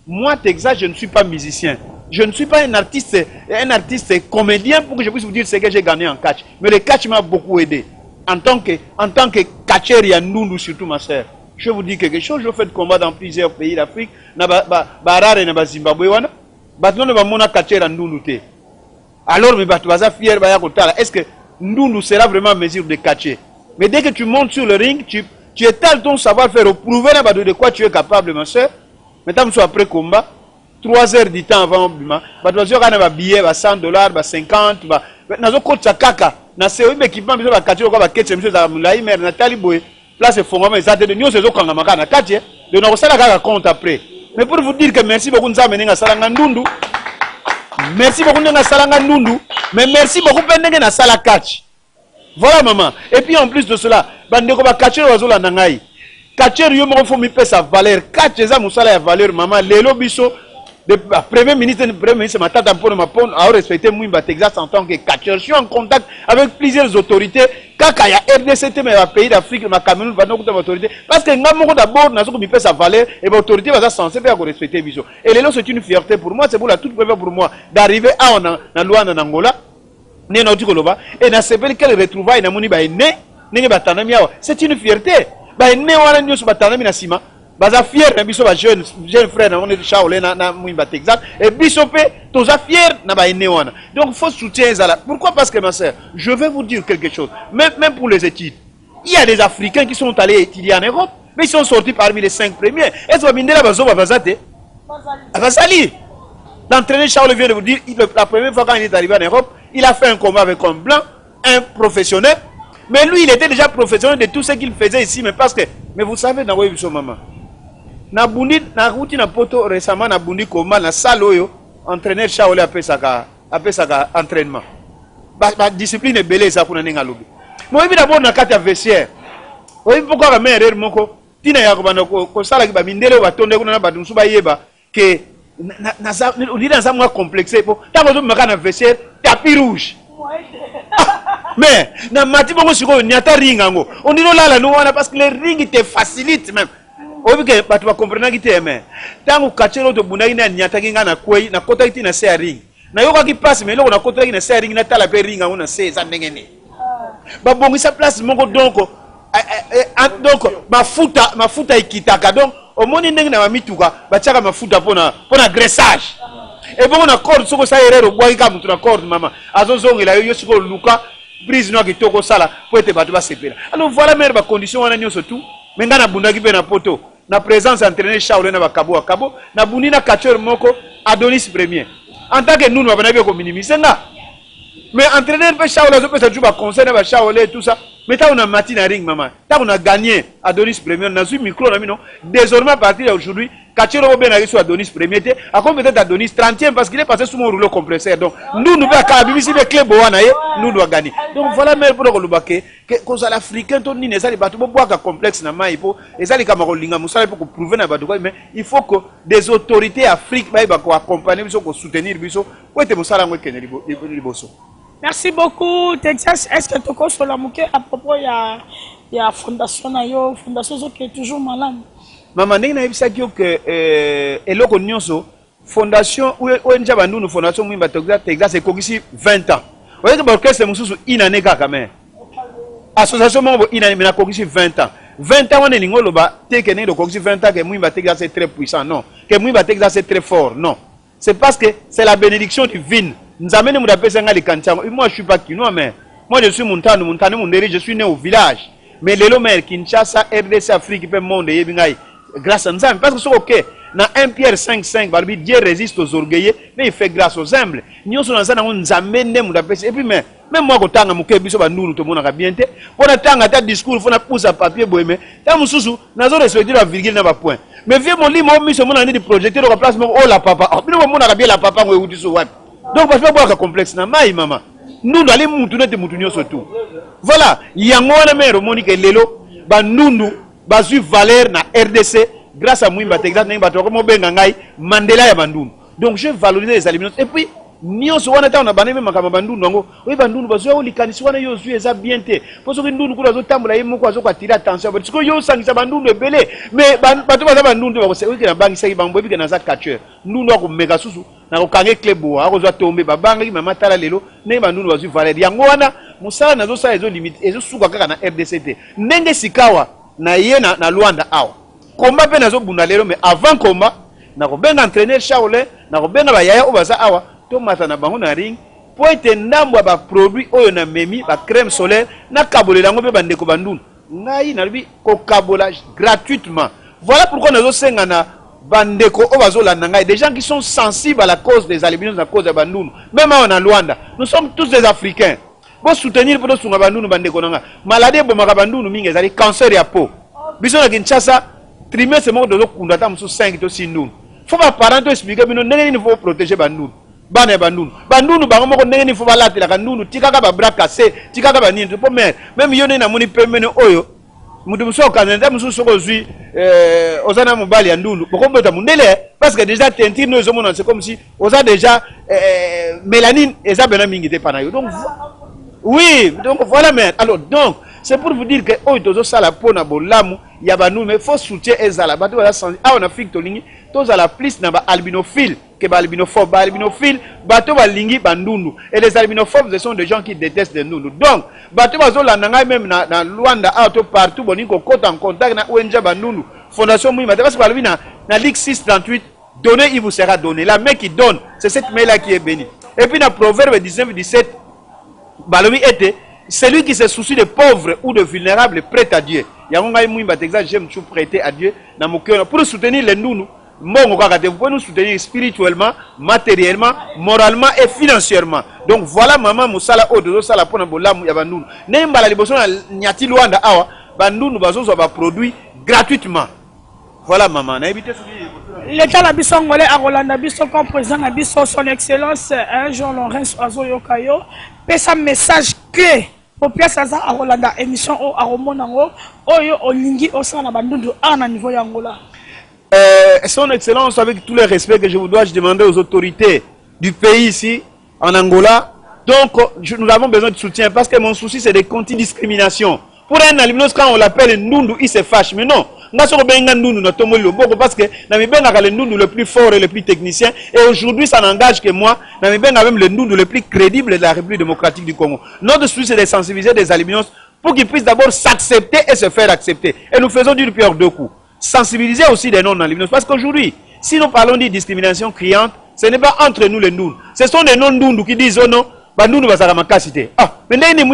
moi, Texas, je ne suis pas musicien. Je ne suis pas un artiste comédien pour que je puisse vous dire ce que j'ai gagné en catch. Mais le catch m'a beaucoup aidé. En tant que catcher, il y a nous, surtout ma soeur. Je vous dis quelque chose, je fais de combat dans plusieurs pays d'Afrique. Zimbabwe, alors, est-ce que nous sera vraiment en mesure de catcher? Mais dès que tu montes sur le ring, tu étales ton savoir-faire, prouver de quoi tu es capable, ma soeur. Maintenant, après combat, 3 heures du temps avant, tu as un billet, $100, $50, tu as un kaka. Na se oibe équipement biso ba katio ko ba ketse biso za mulai mer na taliboy place fongama ezate de nyose zo kanga makana katie de na kosala kaka compte après. Mais pour vous dire que merci beaucoup nzambe ninga sala nga ndundu Merci beaucoup na salanga nundu, mais merci beaucoup pendenge na sala catch. Voilà maman. Et puis en plus de cela, bandeko ba catcher wazola nangai. Catcher yo mo faut mi pesa valeur. Catch eza musala ya valeur maman. Lelo biso de premier ministre matata pour ma pon a respecté Mwimba Texas en tant que catcher. Je suis en contact avec plusieurs autorités. Kaka ya RDCT mais les pays d'Afrique, ma Cameroun va nous autorité parce que ngamo d'abord na soko mi pesa valeur et l'autorité va censé faire respecter biso. Et lelo c'est une fierté pour moi, c'est pour la toute première pour moi d'arriver à na Luanda en Angola. Et na sepeli quel retrouvaille na moni ba ene nenge batanami awa c'est une fierté ba ene wana nyoso batanami na sima baza fier na biso ba jeune frère na on est Shaolé na Mwimba Texas et biso pe toza fier na ba ene wana donc faut soutien ezala. Pourquoi? Parce que ma sœur, je vais vous dire quelque chose, même pour les études, il y a des Africains qui sont allés étudier en Europe mais ils sont sortis parmi les 5 premiers. Est-ce que Mindela bazo bazate Bazali l'entraîneur Shaolé vient de vous dire la première fois quand il est arrivé en Europe, il a fait un combat avec un blanc, un professionnel. Mais lui, il était déjà professionnel de tout ce qu'il faisait ici. Mais parce que, mais vous savez, na maman. Na bundi, na routi na poto récemment na bundi koma na saloyo entraîneur Shaolé a fait ça entraînement. Ba discipline belé ça pour n'enga lobi. Moi bi d'abord na kata vestiaire. Oui pourquoi la mère moko tina ya ko sala ki ba mindele ba tonde kuna ba dunsu ba yeba que on dit dans un mois complexé pour tant que me kana vestiaire tapis rouge. Mais na mati bongo siko nyata ring ngo on dit là no wana parce que les rings te facilite même obi ke batu ba comprendre ki te mais tango kachelo to bunaki na nyata kinga na kwei na kota ki na se ring na yoka ki passe mais loko na kota ki na se ring na tala pe ring ngo na se za ndengene ba bongi sa place moko donc mafuta ikitaka donc au moni ndenge na mamituka batiaka mafuta pona graissage et bon on a corde soko sa erreur boy ka mutu na corde mama azozongela yo siko luka brise no kitoko sala pour être batu ba sepela. Alors voilà mes conditions wana nyoso tout mais ngana bundaki pe na poto na présence entraîneur Shaolé na bakabo akabo na bundi na catcheur moko Adonis premier en tant que nous nous avons ko minimiser nga mais entraîneur pe Shaolé zo pesa juba conseil na ba Shaolé tout ça. Mais quand on a mati na ring maman, quand on a gagné Adonis premier, on a eu micro na mino. Désormais à partir d'aujourd'hui, Kachero Robben a reçu Adonis premier, à quoi peut-être Adonis 30e parce qu'il est passé sous mon rouleau compresseur. Donc nous nous avons ici les clés boana nous doit gagner. Donc voilà mais pour le baquet que cause à l'Africain ton ni ça les bateaux bois complexe na mai pour et ça les camarades linga musala pour prouver na bateau mais il faut que des autorités africaines ba ko accompagner biso ko soutenir biso pour être musala ngwe keneli liboso. Merci beaucoup, Texas. Est-ce que tu as sur la mouquet à propos il y a fondation qui est toujours malade. Maman, il y a que eloko nyonso fondation ou onja bandu fondation Mwimba Texas c'est ici 20 ans. Vous voyez que l'orchestre mususu inane kaka mais association membre inane mais na ici 20 ans. 20 ans on est lingolo ba teke ne ko ici 20 ans que Mwimba Texas est très puissant non, que Mwimba Texas est très fort non. C'est parce que c'est la bénédiction divine. Nous amène nous appelle ça les kantiango. Moi je suis pas quinois mais moi je suis montane monderi, je suis né au village. Mais les lomers Kinshasa, RDC, Afrique, peut monde yebingai grâce à nous parce que c'est OK. Dans 1 Pierre 5:5 Barbie Dieu résiste aux orgueilleux mais il fait grâce aux humbles. Nous sommes dans ça nous amène nous appelle et puis même moi ko tanga muke biso ba nuru to monaka bien te. Pour tanga ta discours faut na pousse à papier boy mais ta mususu nazo respecter la virgule na ba point. Mais vieux mon lit moi mission mon de projecter au place oh la papa. Oh bino monaka bien la papa ngo udiso wapi. Donc parce que boka complexe na mai mama. Nous allons mutu nete mutu nyoso tout. Voilà, yango wana mero monique lelo ba nundu ba zu valeur na RDC grâce à Mwimba Texas na bato comme benga ngai Mandela ya bandundu. Donc je valorise les aliments et puis nyonso wana ta na baneme makama bandundu ngo oui bandundu bazo yo likanisi wana yo zu eza bien te. Poso que ndundu kula zo tambola yemo ko zo ko attirer attention parce que yo sangisa bandundu ebele mais bato baza bandundu ba ko se wiki na bangi saki bango biki na za catcheur. Ndundu ko mega susu na ko kange klebo a ko zo tombe babanga ki mama tala lelo ne bandundu bazo valeur yango wana musala nazo sa ezo limite ezo suka kaka na RDCT. Ndenge sikawa na ye na Luanda awa. Combat pe nazo bunda lelo mais avant combat na ko benga entraîneur Shaolé na ko benga ba yaya obaza awa to mata na bango na ring po ete ndambo ba produit oyo na memi ba crème solaire na kabolela ngo pe bande ko bandunu ngai na lubi ko kabola gratuitement. Voilà pourquoi nazo senga na bande ko obazo la ngai des gens qui sont sensibles à la cause des albinos à cause de bandunu même en Luanda nous sommes tous des Africains pour soutenir pour sunga bandunu bande ko nanga maladie bo makabandunu mingi ezali cancer ya peau biso na Kinshasa trimestre moko de kunda ta musu 5 to 6 ndunu faut pas parents expliquer bino ndenge il faut protéger bandunu bana ya bandundu bandundu bango moko ndenge ni fo balatelaka ndundu tikaka babra kase tikaka banini po mère même yo nde namoni pembeni oyo mutu mosusu okanda mosusu soki ozwi oza na mobali ya ndundu bokobota mundele parce que déjà tentire no ezomona c'est comme si oza déjà mélanine eza bena mingi te pana yo donc oui donc voilà mère alors donc c'est pour vous dire que oyo tozosala mpona bolamu ya bandundu mais faut soutien ezala bato baza sensi awa na afrique tolingi tozala plus na baalbinophile que baalbinophobe baalbinophile bato balingi bandundu et les albinophobes ce sont des gens qui détestent les ndundu donc bato bazolanda ngai même na Luanda awa to partout boningi kokota en contact na ONG bandundu fondation Mouima parce que balobi na Ligue 638 donner il vous sera donné la main qui donne c'est cette main là qui est bénie et puis dans Proverbe 19-17 balobi était celui qui se soucie des pauvres ou de vulnérables prête à Dieu yango ngai Mouima texte j'aime tout prêter à Dieu na mon cœur pour soutenir les ndundu. Vous pouvez nous soutenir spirituellement, matériellement, moralement et financièrement. Donc voilà maman Moussala Odo Sala Pona Bolamu Yabandoun. Nembala Liboson Nyati Luanda Awa, Bandoun Bazo va produit gratuitement. Voilà maman. L'État Labiso Ngolé à Rolanda Biso comme président Labiso, son excellence, Jean Laurence Ozo Yokayo, fait un message clé pour pièce à Rolanda émission au Aromonango, Oyo Olingi Osana Bandundu à niveau Yangola. Son Excellence, avec tout le respect que je vous dois, je demandais aux autorités du pays ici, en Angola. Donc, nous avons besoin de soutien parce que mon souci, c'est des discrimination. Pour un alumnos, quand on l'appelle Ndundu, il se fâche. Mais non, parce que le Ndundu le plus fort et le plus technicien. Et aujourd'hui, ça n'engage que moi. Même le Ndundu le plus crédible de la République démocratique du Congo. Notre souci, c'est de sensibiliser des alumnos pour qu'ils puissent d'abord s'accepter et se faire accepter. Et nous faisons d'une pierre deux coups. Sensibiliser aussi des non-albinos. Parce qu'aujourd'hui, si nous parlons de discrimination criante, ce n'est pas entre nous les Ndundu. Ce sont des non-Ndundu qui disent oh non, Bandundu va s'arrêter. Ah, mais là, il y a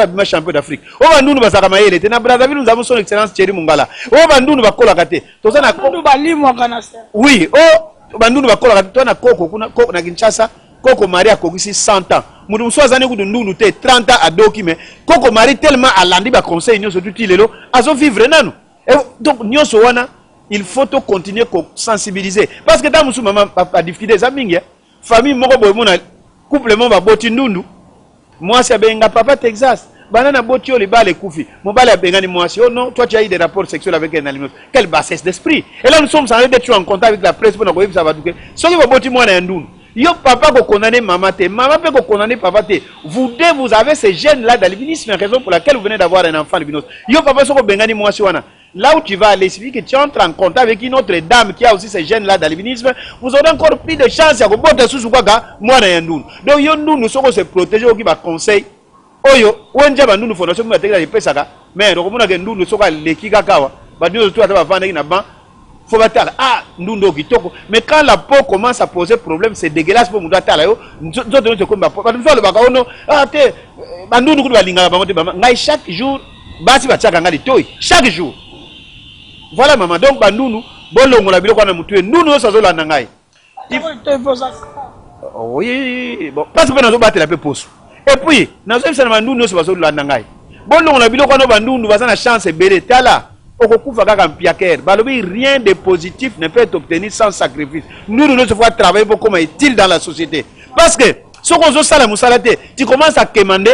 un champion d'Afrique. Oh, Bandundu va s'arrêter. Dans Brazzaville, nous avons son excellence Thierry Mungala. Oh, Bandundu va collaborer. Oui, oh, Bandundu va collaborer. Toi, na Koko, na Kinshasa, Koko Maria Kogisi 100 ans. Nous sommes années où nous 30 ans à Doki, mais Koko Marie tellement à l'andi, bah conseil, nous surtout il est là, à vivre non. Donc, il faut continuer à sensibiliser. Parce que dans mon maman, pas difficulté, ça mingi, famille, mon couple, mon boti ndundu. Moi, c'est benga papa Texas. Banana boti les balles koufi. Mon balle a bengani moi, oh non, toi tu as eu des rapports sexuels avec un aliment. Quelle bassesse d'esprit. Et là, nous sommes en train d'être en contact avec la presse pour nous voir ça va tout. Ce qui va boti moi na ndundu. Yo papa ko condamner maman te, maman peut ko condamner papa te. Vous deux, vous avez ces gènes là d'albinisme, raison pour laquelle vous venez d'avoir un enfant albinos. Yo papa so ko bengani moi wana. Là où tu vas aller, il suffit que tu entres en contact avec une autre dame qui a aussi ces gènes là d'albinisme, vous aurez encore plus de chance à botter sous quoi moi na yandun. Donc yo nous sommes se protéger au qui va conseil. Oyo, wenja bandunu fondation ma tekla pesaka, mais donc mona ke ndundu soka leki kakawa, bandunu tout ata vendre na ban. Faut battre ah ndundo kitoko mais quand la peau commence à poser problème c'est dégueulasse pour muda tala yo nzoto nzo komba pa nzo le bakaono ah te bandundu kudu balinga bango te ngai chaque jour basi bachaka ngali toy chaque jour voilà maman donc bandundu bolongo la biloko na mutu ndundu so zolanda ngai oui bon parce que nazo battre la pe poso et puis nazo bisa na bandundu so bazolanda ngai bolongo la biloko na bandundu bazana chance belé tala. Rien de positif ne peut être obtenu sans sacrifice. Nous devons travailler pour comment est-il dans la société. Parce que ce qu'on a salé musalate, tu commences à commander,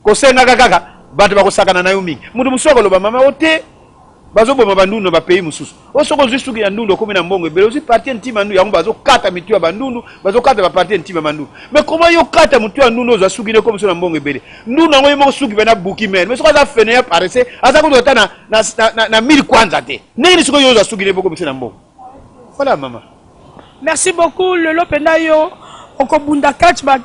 que c'est ngakaka, battre ko sakana na yomi. Mudu musoko lo ba mama ote, bazo bo mabandu no ba pays mususu. O soko juste ki ndundo comme na mbongo, belo aussi parti ntima ndu yango bazo kata mitu ya bandundu, bazo kata ba parti ntima mandu. Mais comment yo kata mitu ya ndundo za suki ne comme so na mbongo ebele. Ndu na ngoy mo suki bena buki men. Mais soko za fene ya parese, aza ko dota na 1000 kwanza te. Nini soko yo za suki ne comme so na mbongo. Voilà maman. Merci beaucoup le lopenda yo. Okobunda catch ba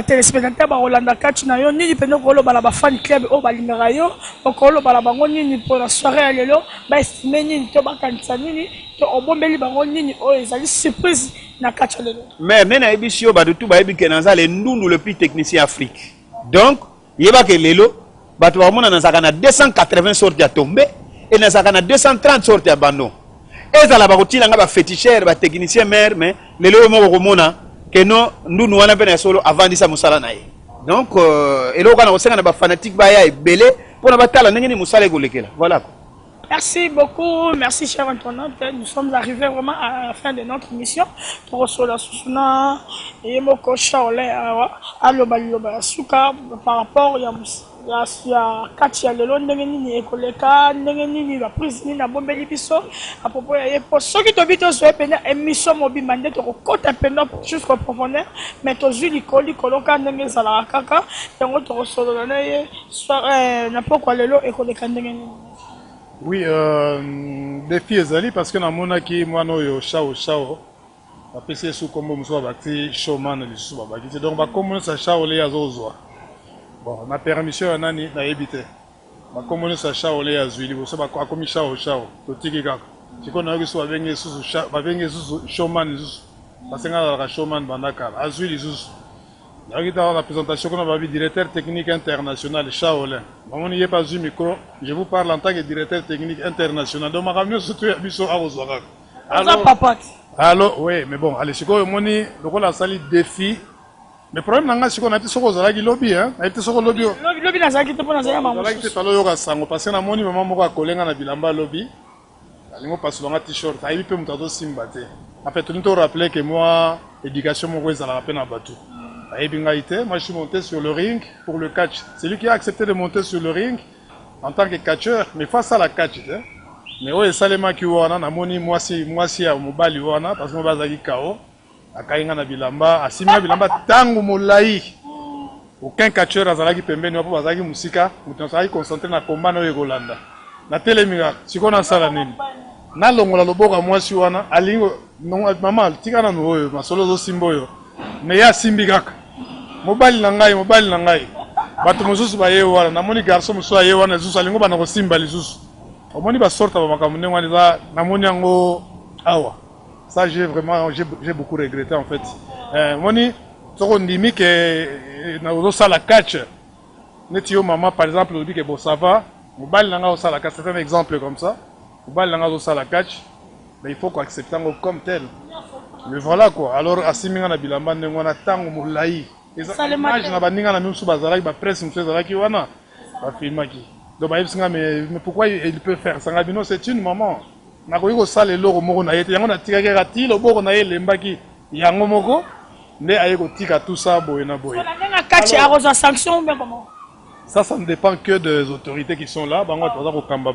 téléspectateur ba Rolanda catch na yo nini peno kolo ba la ba fan club o ba lingara yo okolo ba la bango nini pour la soirée lelo ba estimé nini to ba kanisa nini to obombeli bango nini o ezali surprise na catch lelo mais mena ebisio ba tout ba ebike na le ndundu le plus technicien Afrique donc yeba ke lelo ba to ba mona na zakana 280 sorties à tomber et na zakana 230 sorties à abandon ezala ba kotila nga ba féticheur ba technicien mère mais lelo mo ko mona que non nous nous avons fait solo avant de ça musala nae donc et là on a aussi un fanatique baya et belé pour na batala ndenge ni musala golekela voilà Merci beaucoup, merci cher internaute. Nous sommes arrivés vraiment à la fin de notre mission. Torosola Susuna et Moko Shaolin Aloba Suka par rapport à Katia Lelo Nengeni Ekoleka Nengeni la prise ni na bombeli biso à propos ya pour ceux qui t'habitent sur une émission mobile mandé to côté pendant jusqu'au profondeur mais to zuli koli koloka ndenge sala kaka yango Torosola na na pourquoi Lelo Ekoleka Nengeni. Oui, défi ezali parce que na monaki mwana oyo Shao apesi sous comme muso bakti showman lisusu babaki donc ba comme ça Shao le azozwa. Bon, ma permission ya nani na ebité. Ba comme ça Shao le azwili bo so ba akomi Shao to tiki kaka. Siko na yoki so babenge susu showman lisusu. Basenga la showman bandaka azwili lisusu. Dans la présentation qu'on a vu, directeur technique international Shaolin. On n'y est pas du micro, je vous parle en tant que directeur technique international. Donc, ma ramené surtout à Bisso Arozora. Alors, oui, mais bon, allez, c'est quoi, on est, donc on a sali défi. Mais le problème, c'est qu'on a été sur le lobby, hein. On a été sur le lobby. Lobby, n'a pas été pour nous, on a été sur le lobby, parce que na moni, maman, moi, collègue, na bilamba lobby. On passe sur un t-shirt, il peut me tenter simbate. En fait, on nous rappelle que moi, éducation, moi, ça la peine à battre. Moi je suis monté sur le ring pour le catch. C'est lui qui a accepté de monter sur le ring en tant que catcheur, mais face à la catch. Mais oui, Salema qui wana na moni moi si à mobali wana parce que moi bazaki KO. Akainga na bilamba, asimia bilamba tangu molai. Aucun catcheur azalaki pembeni wapo bazaki musika, mutanzaki concentré na combat na Yolanda. Na teleminga, sikona sala nini. Na longola loboka moi si wana alingo non maman tika na no masolo zo simboyo. Mais ya simbi kaka. Mobile na ngai bato mosusu ba ye wana namoni garçon mosusu aye wana zusu alingo bana ko simba lisusu omoni ba sorta ba makambo ndenge wana za namoni yango awa ça j'ai beaucoup regretté en fait moni soko ndimi ke na zo sala catch neti yo maman par exemple lobi ke bo ça va mobile na nga zo sala catch c'est un exemple comme ça mobile na nga zo sala catch mais il faut qu'on accepte ngo comme tel mais voilà quoi alors asiminga na bilamba ndenge wana tango molai image na baninga na misu bazalaki ba presse musu ezalaki wana ba filmaki donc ba yebisinga mais pourquoi il peut faire ça ngabino c'est une maman na koyi ko sala eloko moko na yete yango na tikaki rati loboko na ye lembaki yango moko nde aye ko tika tout ça boye na boye ça ne dépend que des autorités qui sont là bango baza kokamba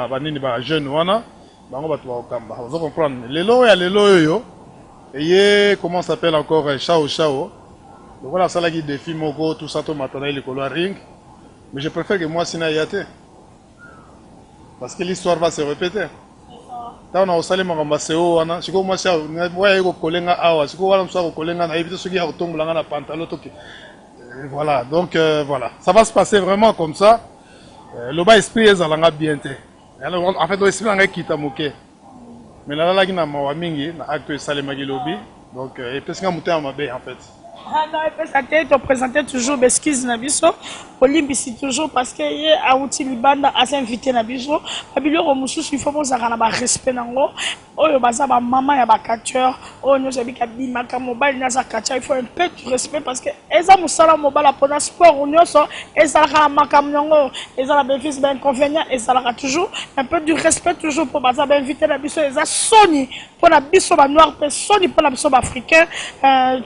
ba nini ba jeune wana bango bato ba kokamba vous comprendre lelo oyo et comment s'appelle encore Shao. Donc voilà, ça là qui défie Moko, tout ça, tout maintenant il est collé ring. Mais je préfère que moi, sinon, yate. Parce que l'histoire va se répéter. Là, on a aussi les mangambaseo, on a. Si moi, c'est moi, il collé un awa. Si moi, on collé un éviter ceux qui ont tombé dans la pantalon. Voilà, donc voilà, ça va se passer vraiment comme ça. Le bas esprit est à bien. En fait, l'esprit est qui t'a moqué. Mais là, là, il y a un mingi, na acte salemagi lobby. Donc, et puis c'est un mouton à ma baie en fait. te présenter toujours Besquiz na biso Olympisi toujours parce que ye a outil libanda a invité na biso babiloko mususu il faut bozaka na ba respect nango oyo baza ba maman ya ba catcheur oyo nyoso bika bimaka mobile na za catcheur il faut un peu de respect parce que eza musala mobile pour sport nyoso ezalaka makam nango ezala bénéfice ben inconvénient ezalaka toujours un peu du respect toujours pour baza ba invité na biso eza soni pour na biso ba noir pe soni pour na biso ba africain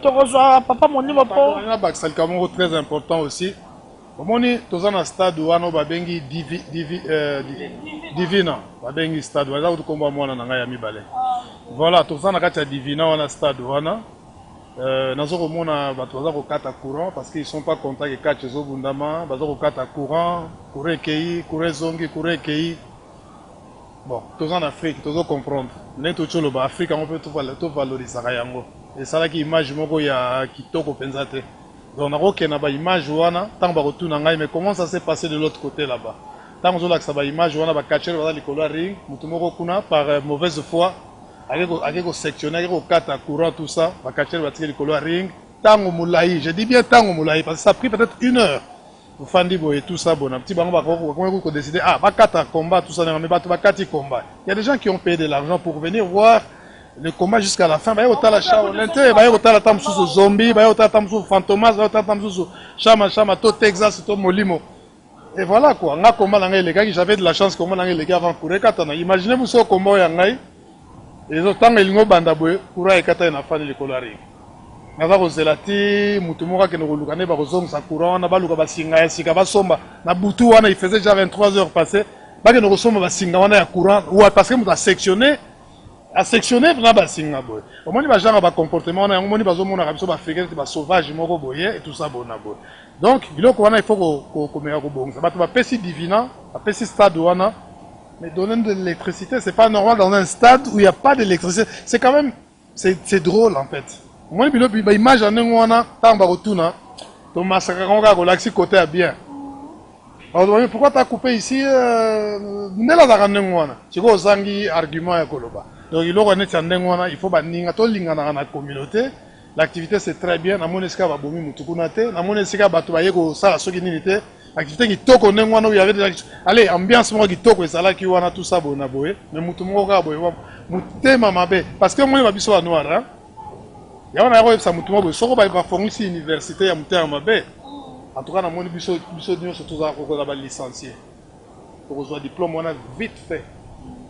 to rejoindre papa mon niveau pour un backsal Cameroun très important aussi. Omoni toza na stade wana babengi Divina babengi stade wana ko komba mwana na ngai ya mibale. Voilà toza na kati ya Divina wana stade wana nazo komona bato baza ko kata courant parce qu'ils sont pas contents que catch zo bundama baza ko kata courant kei zongi kei. Bon toza na Afrique tozo comprendre neto cholo ba Afrique on peut tout valoriser yango et ça là qui image moko ya kitoko penzate. Donc on a aucune image wana tant ba retourna ngai mais comment ça s'est passé de l'autre côté là-bas tant on a que image wana ba catcher va dans le ring mutu moko kuna par mauvaise foi avec sectionner avec kata courant tout ça ba catcher va tirer le ring tango moulai je dis bien tango moulai parce que ça a pris peut-être 1 heure pour fandi boy tout ça bon un petit bango ba ko décider ba kata combat tout ça mais ba kati combat il y a des gens qui ont payé de l'argent pour venir voir le combat jusqu'à la fin, il y a autant la Shaolin, il y a autant la tam sous zombie, il y a autant la tam sous fantomas, il y a autant la tam sous chama, tout Texas, tout Molimo. Et voilà quoi, nga combat nanga les gars, j'avais de la chance combat nanga les gars avant courir katana. Imaginez vous ce combat ya ngai. Et autant elingo banda boy, courant ekata na fani le kolari. Naza ko zelati, mutumoka ke no lukane ba kozong sa courant na baluka basinga ya sika basomba. Na butu wana il faisait déjà 23 heures passées. Ba ke no kosomba basinga wana ya courant ou parce que mutu a sectionné na basinga boy. Au moins ba genre ba comportement na ngomoni bazomona ka biso ba africain ba sauvage moko boye et tout ça bona boy. Donc, il faut que ça va pesi divina, pesi stade wana, mais donner de l'électricité, c'est pas normal dans un stade où il n'y a pas d'électricité. C'est quand même, c'est drôle en fait. Moi, il image en wana, tant barotuna, ton massacre on relaxé côté à bien. Alors, pourquoi tu as coupé ici? Nela da wana. Tu vois zangi argument ya koloba. Donc, il faut baninga to linga na communauté. L'activité c'est très bien. Na monesika ba bomi mutukunate. Na monesika ba tubaye ko sala soki nilité. Activité qui toko nengwana où il y avait des allez ambiance moi qui toko sala qui wana tout ça bona boye. Mais mutumo ka boye mutema mabe parce que moi ba biso wa noir hein. Ya wana ko sa mutumo boye soko ba fournir université ya mutema mabe. En tout cas na moni biso nyo surtout za ko ba licencié. Pour avoir diplôme on a vite fait.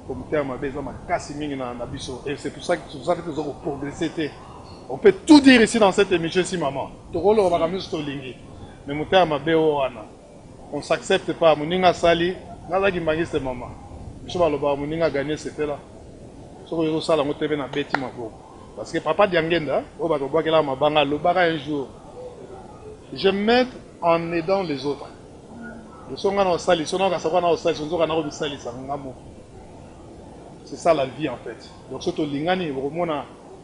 Comme mutema mabe za makasi mingi na biso et c'est pour ça que nous avons progressé. On peut tout dire ici dans cette émission, si maman. Mais on ne s'accepte pas. Moninga sali, nada qui magiste maman. Je vais le moninga gagner c'était là. Parce que papa Diangenda, un jour, je m'aide en aidant les autres. C'est ça la vie en fait. Donc surtout lingani,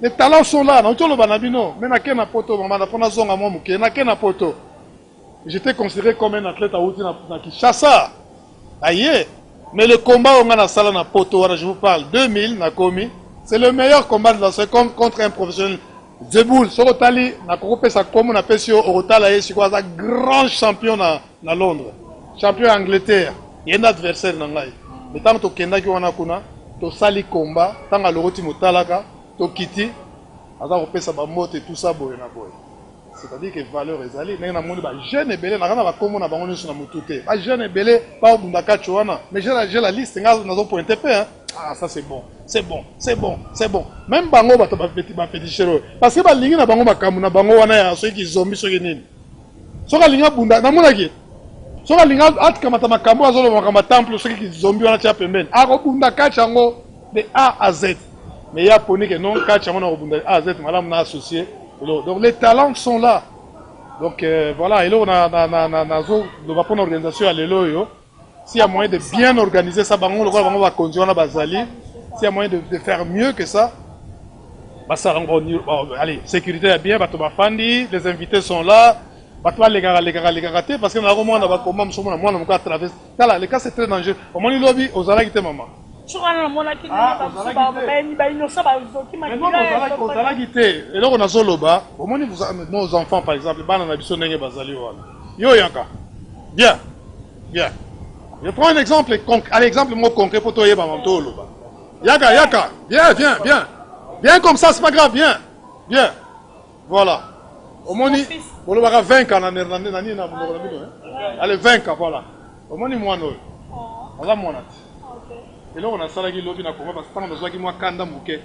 les talents sont là, mais na poto, j'étais considéré comme un athlète à Kinshasa. Aïe, mais le combat on a na sala na poto, je vous parle 2000 na komi, c'est le meilleur combat de la seconde contre un professionnel. Deboul, Sorotali, na groupe sa comme on appelle sur Orotala et c'est quoi ça grand champion na Londres, champion Angleterre. Il y a un adversaire dans là. Mais tant que Kenda qui wana kuna, to sali combat, tant à l'oroti motalaka. Tokiti, alors on peut ça moto et tout ça boy na boy. C'est-à-dire que valeur est allée. Mais on a mon jeune et belé, on a comme on a bangoné sur la moutouté. Pas jeune et belé, pas au bundaka chouana. Mais j'ai la liste, on a point TP hein. Ah ça c'est bon, c'est bon, c'est bon, c'est bon. Même bango ba petit chéro. Parce que ba lingi na bango makamu na bango wana ya ceux qui zombie ceux qui nini. Soka linga bunda na mona ki. Soka linga at kamata makamu azolo makama temple ceux qui zombie wana tia pembeni. Ako bundaka chango de A à Z. Mais il y a poni que non, quand tu as Z, madame n'a associé. Donc les talents sont là. Donc voilà, et là on va prendre l'organisation à l'élo. S'il y a moyen de bien organiser ça, on va conduire la Bazali. S'il y a moyen de faire mieux que ça, bah ça allez, sécurité est bien, les invités sont là. Les gars, parce que nous avons les cas c'est très dangereux. Au moins, lobby aux alliés maman. Et donc on a Zoloba, au moins nos enfants par exemple, bien, bien. Je prends un exemple, un exemple concret pour toi, Yaka, bien, bien comme ça, c'est pas grave, bien, voilà. Au moins, on va 20 ans, allez 20 ans, voilà. Au moins, on a mon et là on a ça qui lobby na comment parce que on a besoin qui moi kanda muke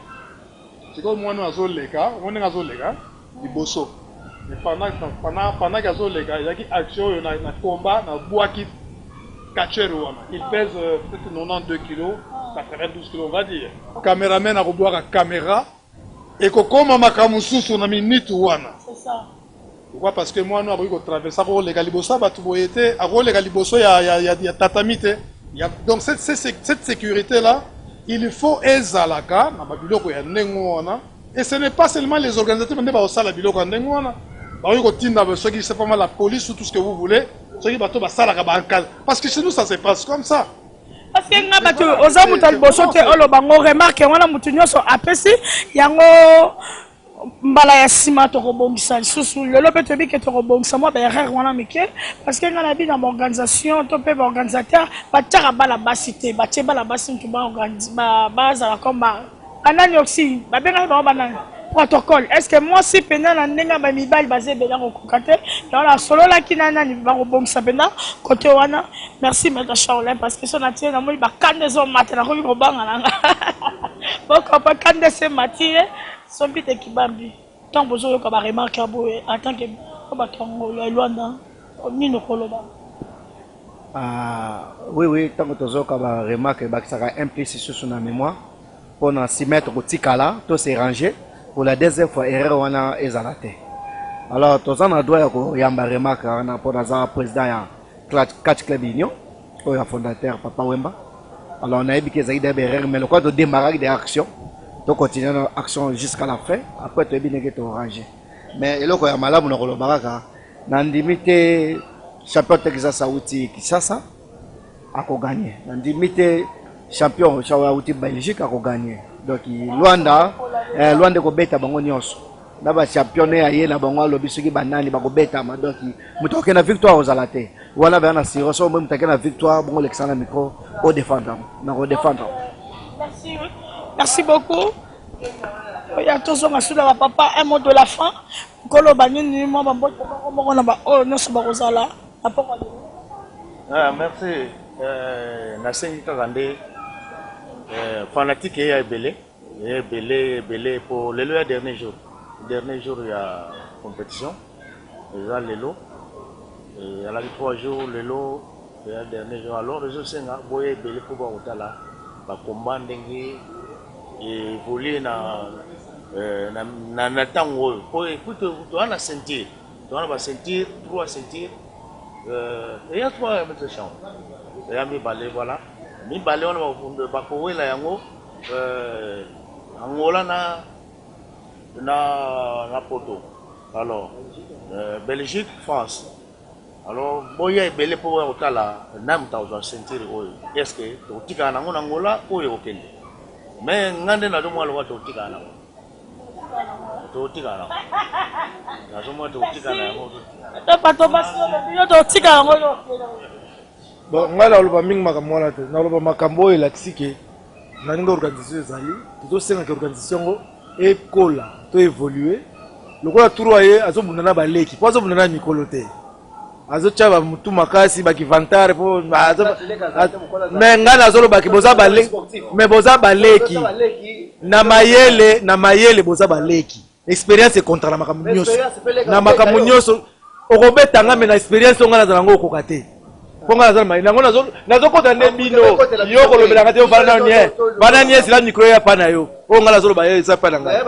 c'est comme moi nous azol les gars on est azol les gars du bosso mais pendant qu'azol les gars il y a qui action il y a combat na bois qui catcher il pèse peut-être 92 kg 92 kg on va dire caméraman a boire la caméra et que comme makamususu na minute wana c'est ça pourquoi parce que moi nous avons traversé pour les galibosa ba tu boyete a les galiboso ya tatamite. Donc cette sécurité-là, il faut ezalaka na babiloko ya ndengwana et ce n'est pas seulement les organisateurs mais aussi la biloko ya ndengwana. Ba yo kotinda ceux qui c'est pas mal la police ou tout ce que vous voulez, ceux qui bato basalaka ba encadre parce que chez nous ça se passe comme ça. Parce que nga bato ozamu talboso te olo bango remarque wana mutu nyoso apesi yango mbala ya sima to robongisa susu lelo pe tobi ke to robongisa moi ba erreur wana mike parce que ngana bi na organisation to pe organisateur ba tara bala basité ba tie bala basi to ba organiser ba za comme ba anani aussi ba benga ba banana protocole. Est-ce que moi si pendant la nenga ba mibali basé bela ko kokate dans la solo la kinana ni ba ko bomsa pendant côté wana. Merci maître Shaolin parce que son atie na moi ba kande zo matana ko ko banga nanga. Boko pa kande se matie son bite kibambi. Tant bozo ko ba remarque abo en tant que ba tongo la Luanda ni no koloba. Oui, tant que tu as remarqué que ça a implicité sur la mémoire, pour nous s'y mettre au Tikala, tout s'est rangé, pour la deuxième fois, erreur, on a exalté. Alors, tu as remarqué pour le président de Catch Club Union, le fondateur Papa Wemba. Alors, on a dit que ça a été erreur, mais le cas de démarrage des actions, tu continues l'action jusqu'à la fin, après tu as bien été rangé. Mais le cas de malade, on a le baraka, on a limité. Champion Texas Saouti Kisasa a gagné. On dit champion Saouti Belgique a gagné. Donc Luanda ko beta bango nyonso. Na ba championné aye na bango lobisoki banani ba ko beta ma donc mutoke na victoire aux alaté. Wala ba na siro so même take na victoire bongo Alexandre micro au défendre. Na ko défendre. Merci. Merci beaucoup. Il y a tous les papa un mot de la fin. Kolo banini mo ba mo na ba oh non so ba kozala. Merci. Nasengi Kagande, fanatique et belé pour le dernier jour. Dernier jour, il y a compétition. Il y a le lot. Il y a 3 jours, le lot. Il y a le dernier jour. Alors, je sais que belé pour voir là. Le combat et voler na tango. Pour écouter, tu vas la sentir. Tu vas la sentir, 3 sentir. Il y a 3 mètres champ. Il y a mis balai, voilà. Mis balai, on va courir là, yango. Angola na poto. Alors, Belgique, France. Alors, boya et belé pour voir au tala, nam ta aux sentir. Est-ce que tu tika na Angola ou au Kenya? Mais ngande na domo alwa tu tika na. Tu tika na. Na domo tu tika na. Bon, moi là, on mingi makambo na te. Na on makambo et la ksike. Na ninga organisation zali. Tout ça c'est organisation et kola, to évoluer. Le kola turoye azo bunana ba leki. Kwa azo bunana mikolo te. Azo chaba mutu makasi ba kivantare po azo. Mais ngana azo lo ba ki boza ba leki. Mais boza ba leki. Na mayele boza ba leki. Expérience contre la makambo nyoso. Na makambo nyoso. Okobeta nga me na experience nga nazala ngo okokate. Ponga nazala mai nango nazo kota ne bino. Yo ko lobela ngate ofana nie. Bana nie sila micro ya pana yo. O nga nazo ba ye sa pana nga.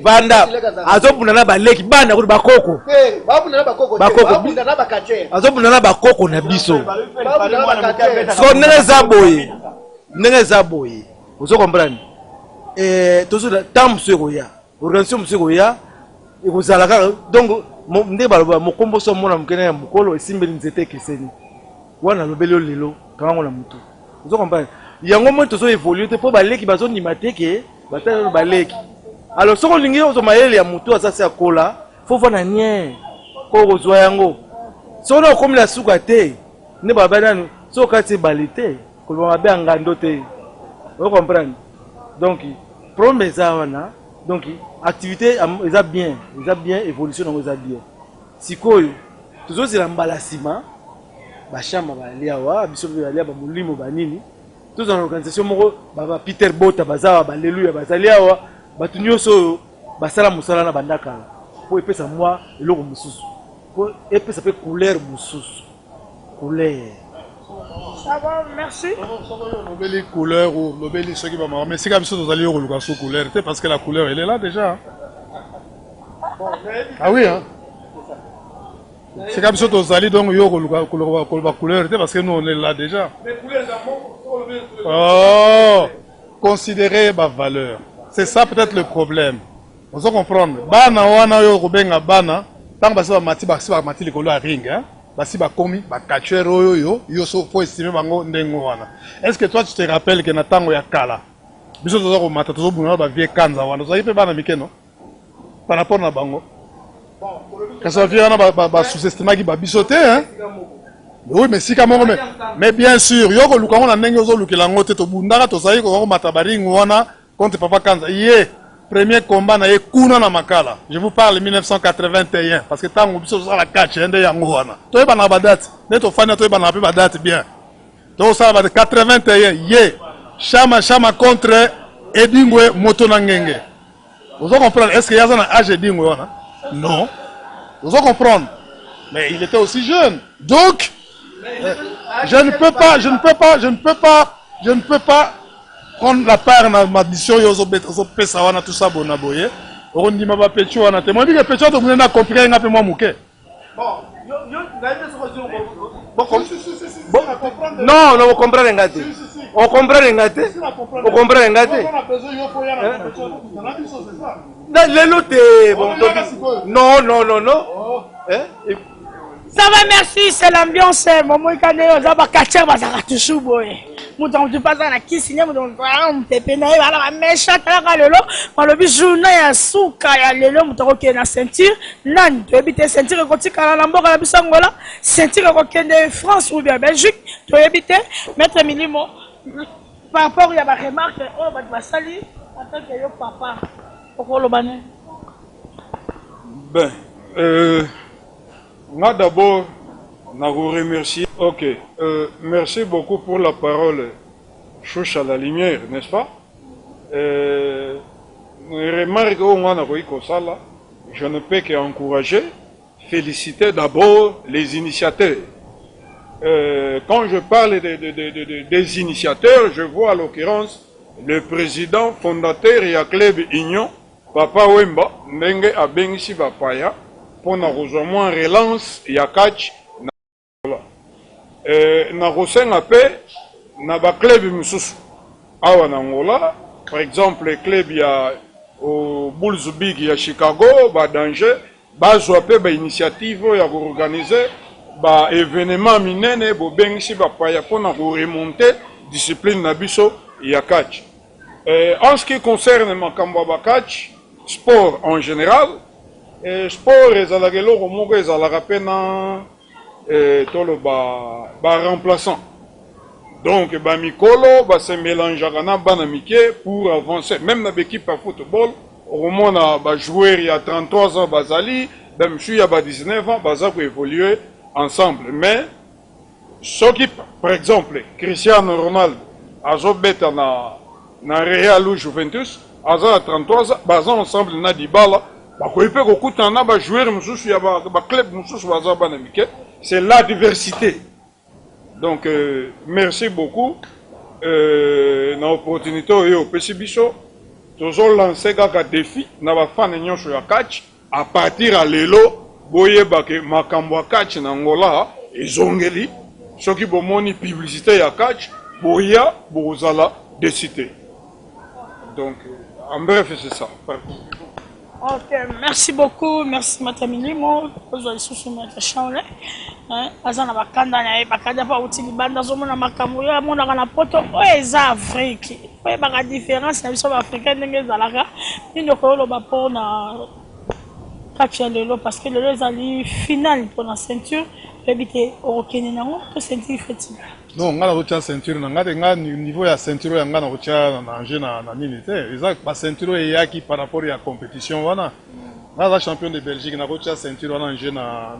Vanda azobuna na baleki bana ko bakoko. Babuna na bakoko. Babuna na bakache. Azobuna na bakoko na biso. So nene zaboye. Ozo comprendre. Tozo tam seroya. Organisation seroya. Ekozala donc nde baloba mokombo so mona mukene ya mukolo esimbeli nzete keseni wana lobeli lelo kango na mutu ozo comprendre yango mo tozo évoluer te po baleki bazo ndima te ke batala baleki alors soko lingi ozo mayele ya mutu asasi akola fo vana nie ko kozwa yango soko na komi la suka te ne babana so kati balite ko ba be ngando te ozo comprendre donc promesa wana donc activité eza bien évolution dans eza bien sikoyo toujours c'est l'emballassement ba chama ba liawa biso ba lia ba mulimo ba nini tous dans l'organisation moko ba Peter Bota bazawa ba Alléluia bazaliawa batu nyoso basala musala na bandaka po epesa moi eloko mususu po epesa pe couleur mususu couleur. Ça va, merci. L'obéli couleur ou l'obéli ce qui va m'arranger. Mais c'est comme ça que vous allez au couleur, parce que la couleur elle est là déjà. Ah oui, hein. C'est comme ça que vous allez donc au couleur, parce que nous on est là déjà. Oh, considérer ma valeur. C'est ça peut-être le problème. On doit comprendre. Bana wana yo rubenga bana, tant que ça va mati le couleur ring, hein. Basi bakomi bakachero oyo yo so faut estimer bango ndengo wana. Est-ce que toi tu te rappelles que na tango ya kala biso tozo ko mata tozo buna ba vie kanza wana tozo yipe bana mikeno par rapport na bango que ça vient na sous-estimer ki ba bisoté hein. Oui mais si kamo mais bien sûr yo ko luka ngona ndenge ozo lukela ngote to bundaka to sayi ko mata baringo wana contre papa kanza yé premier combat na Kuna na Makala. Je vous parle de 1981 parce que tant que vous avez la catch, il y a un peu de date. Neto fana to ba pe ba date bien. Donc ça va de 81 ye Chama contre Edingwe Motonangenge. Vous allez comprendre, est-ce qu'il y a un âge Edingwe? Non. Vous allez comprendre. Mais il était aussi jeune. Donc, je ne peux pas prendre la part dans ma mission, tout ça, bonaboye. On dit, ma pécho, on a témoigné que pécho, vous n'avez pas compris, un peu moins mouquet. Non, non, vous comprenez pas. On comprend les gâtés. On comprend les gâtés. Non, non, non, non. Ça va, merci, c'est l'ambiance. Maman, quand on a quatre ans, ça va toujours boy. Mouton, tu passes à la cuisine, mouton, on peut pénétrer, alors méchant, là, le lot, on le bijou, na souka, ya le lot, mouton, qui est la ceinture, nan, tu habites ceinture, quand tu as la lambeau, la bisangola, ceinture, quand tu es de France ou bien Belgique, tu habites, mettre minimum, par rapport, il y a ma remarque, oh, bah, tu vas salir, en tant que yo papa, pourquoi le bané? Ben, moi d'abord, je vous remercie. Ok, merci beaucoup pour la parole. Chouche à la lumière, n'est-ce pas? Remarque au moins je ne peux qu'encourager, féliciter d'abord les initiateurs. Quand je parle des initiateurs, je vois à l'occurrence le président fondateur et à Club Union, Papa Wemba, Ndenge Abengisi Bapaya, pour nous rejoindre relance et à catch. Na rosenga pe na ba club mususu awa na Angola, par exemple le club ya au Bulls Big ya Chicago ba danger ba zoape ba initiative ya organiser ba événement minene bo bengisi ba paya pona ko remonter discipline na biso ya catch. En ce qui concerne makambo ba catch sport en général, sport ezalaka eloko moko ezalaka pe na tolo ba remplaçant. Donc ba mikolo ba se mélange na bana mike pour avancer. Même dans l'équipe à football, au moins na ba joueur il y a 33 ans bazali, ba monsieur il y a 19 ans baza pour évoluer ensemble. Mais ceux qui par exemple Cristiano Ronaldo azobeta na Real ou Juventus, aza 33 ans baza ensemble na Dybala, ba ko ipe ko kutana ba joueur mususu ya ba club mususu baza bana mike. C'est la diversité. Donc, merci beaucoup. Dans l'opportunité, au PCBISO, nous avons lancé un défi. Nous avons fait un sur la catch. À partir de l'élo, boye bake makambo catch en Angola, et zongeli. Ceux qui ont moni publicité à catch, boya, bozala, décité. Donc, en bref, c'est ça. Ok, merci beaucoup, merci Matamini. Moi, je suis sous ma chambre. Azana bakanda na bakanda pa utili banda zomo na makambo ya mona kana poto o eza Afrique. O ba différence na biso ba africain ndenge zalaka. Nino ko lo ba pona catch lelo parce que lelo ezali final pour la ceinture. Ebité o kene nango to ceinture fatigue. Non, ngala rocha ceinture na ngade niveau ya ceinture ya ngana rocha na nje na nini te. Exact, ba ceinture ya ki par rapport ya compétition wana. Nga champion de Belgique na rocha ceinture wana nje na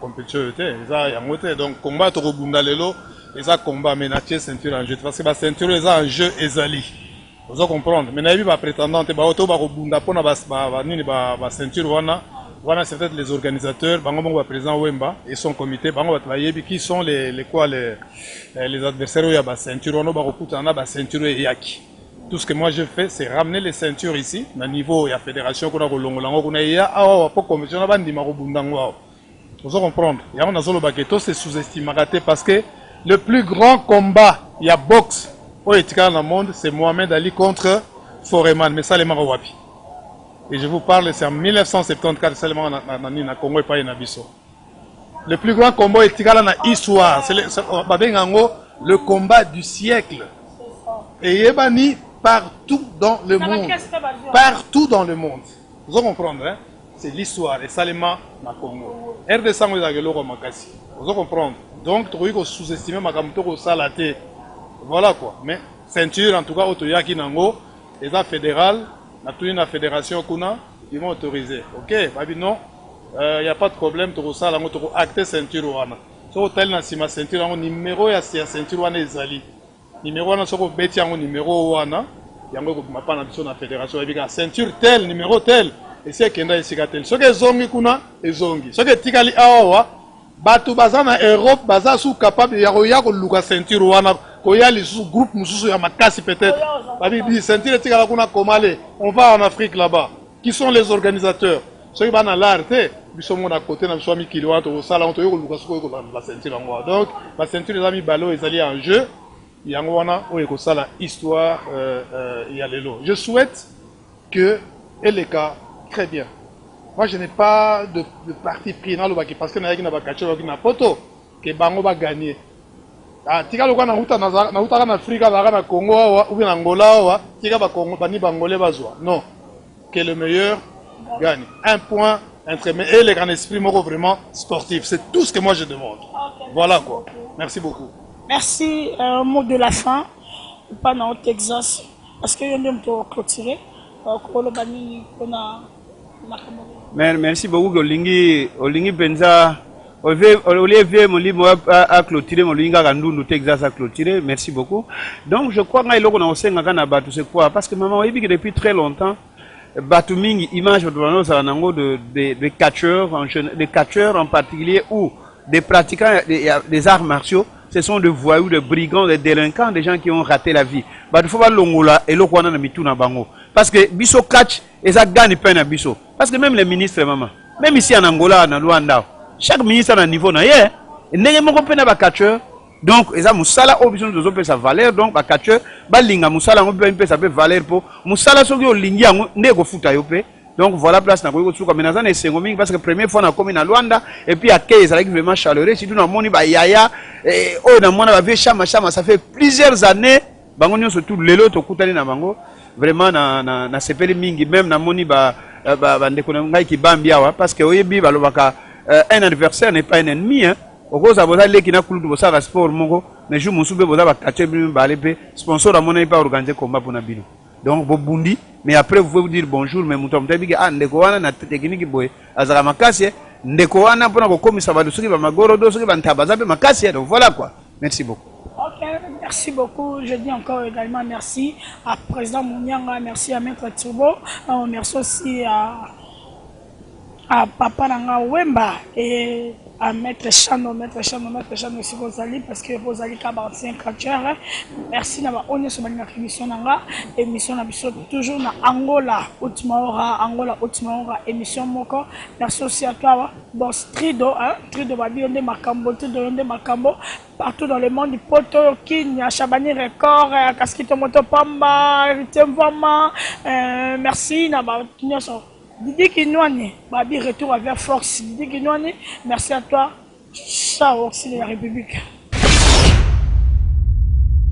compétition te. Eza yango te. Donc combat to bunda lelo, eza combat menace ceinture en jeu parce que ba ceinture eza en jeu ezali. Vous comprendre. Mais na yebi ba prétendante ba auto ba bunda pona ba nini ba ceinture wana. Voilà, c'est peut-être les organisateurs, Bango président Wemba et son comité, Bango qui sont les adversaires où il y a la ceinture, on a la ceinture et yaki. Tout ce que moi je fais, c'est ramener les ceintures ici, au niveau de la fédération, qu'on a vous comprendre. Il y a un baguette, c'est sous-estimé parce que le plus grand combat, il y a boxe au monde, c'est Mohamed Ali contre Foreman, mais ça les Marawapi. Et je vous parle, c'est en 1974 seulement na Congo et pas en Abisso. Le plus grand combat est dans l'histoire. C'est le combat du siècle. Et Yébani partout dans le monde. Partout dans le monde. Vous comprenez, hein? C'est l'histoire. Et Salema na Congo. RDC vous comprenez. Donc, tu peux sous-estimer ma Salaté. Voilà quoi. Mais ceinture, en tout cas, Otoyaki Nango. les fédéral, la fédération kuna, ils vont autoriser. Ok, babi non, il n'y a pas de problème, tu as acté ceinture wana. So tel na sima ceinture wana numéro ya ceinture wana ezali. Numéro wana soko beti yango numéro wana, yango ko mapa na biso na fédération ebika ceinture tel numéro tel. Et c'est kenda esika tel. Soki ezongi kuna ezongi. Soki tikali awa batu baza na Europe baza sous capable ya luka ceinture wana koya li sous groupe mususu ya makasi peut-être. Babi bi ceinture tikala kuna komale. On va en Afrique là-bas. Qui sont les organisateurs? Ceux qui sont l'art, ils sont à côté de la mikili au salon, la ceinture en moi. Donc la ceinture des amis ballot est allée en jeu. Il y a une histoire, il y a les lots. Je souhaite que les cas très bien. Moi, je n'ai pas de parti pris dans le bac parce que nous avons une photo que Bango va gagner. Tika lokwa na huta na Afrika na Congo ou bien Angola tika ba Congo bani bangolais bazwa. Non. Que le meilleur gagne. Un point et les grands esprits vraiment sportifs. C'est tout ce que moi je demande. Okay. Voilà quoi. Merci beaucoup. Merci. Un mot de la fin. Pas dans le Texas. Parce que nous avons clôturé. Merci beaucoup. Olingi Benza. Olivier Molimo a clôturé, Molinga Gandoundou Texas a clôturé. Merci beaucoup. Donc je crois qu'on a aussi c'est quoi? Parce que maman, depuis très longtemps, Batumingi, image de catcheurs en particulier ou des pratiquants des arts martiaux, ce sont des voyous, des brigands, des délinquants, des gens qui ont raté la vie. Il faut pas l'ongola et l'okwana na mitu na bango. Parce que biso catch et ça gagne peine à biso. Parce que même les ministres, maman, même ici en Angola, en Luanda, chaque ministre a un niveau na yé. N'est pas peine à catcheur. Donc, ils ont musala option de zoper sa valeur. Donc, à catcheur, balinga musala on peut sa valeur pour musala soki o lingi yango nego futa yope. Donc voilà place na ko suka menaza na sengoming parce que première fois na komi na Luanda et puis à Kay avec vraiment chaleureux si tu na moni ba yaya et oh na mona ba vie chama ça fait plusieurs années bango nyo surtout lelo to kutani na bango vraiment na sepeli mingi même na moni ba ndeko na ngai ki bambia parce que oyebi ba lobaka un adversaire n'est pas un ennemi hein. Okoza boza leki na kulu boza ka sport moko mais jour musube boza ba catcher bim ba lepe sponsor a mona pas organiser combat pour na bino. Donc vous bundi mais après vous pouvez vous dire bonjour mais muto mtabiki ndeko wana na technique boy azaka makasi ndeko wana pona ko komisa ba dosoki ba magoro dosoki ba ntabaza be makasi donc voilà quoi. Merci beaucoup. Ok, merci beaucoup. Je dis encore également merci à président Mounianga, merci à Maître Turbo, merci aussi à Papa Nanga Wemba et à Maître Chano aussi Rosalie parce que Rosalie Kabartien Kratcher. Merci d'avoir honneur sur ma émission Nanga émission toujours na Angola Ultima émission Moko. Merci aussi à toi Boss Trido Trido Babi Onde Makambo partout dans le monde du Poto Kenya Chabani Record Kaskito Moto Pamba Temvama merci na ba Didi Kinouane, Babi retour avec force. Didi Kinouane, merci à toi. Ciao, c'est la République.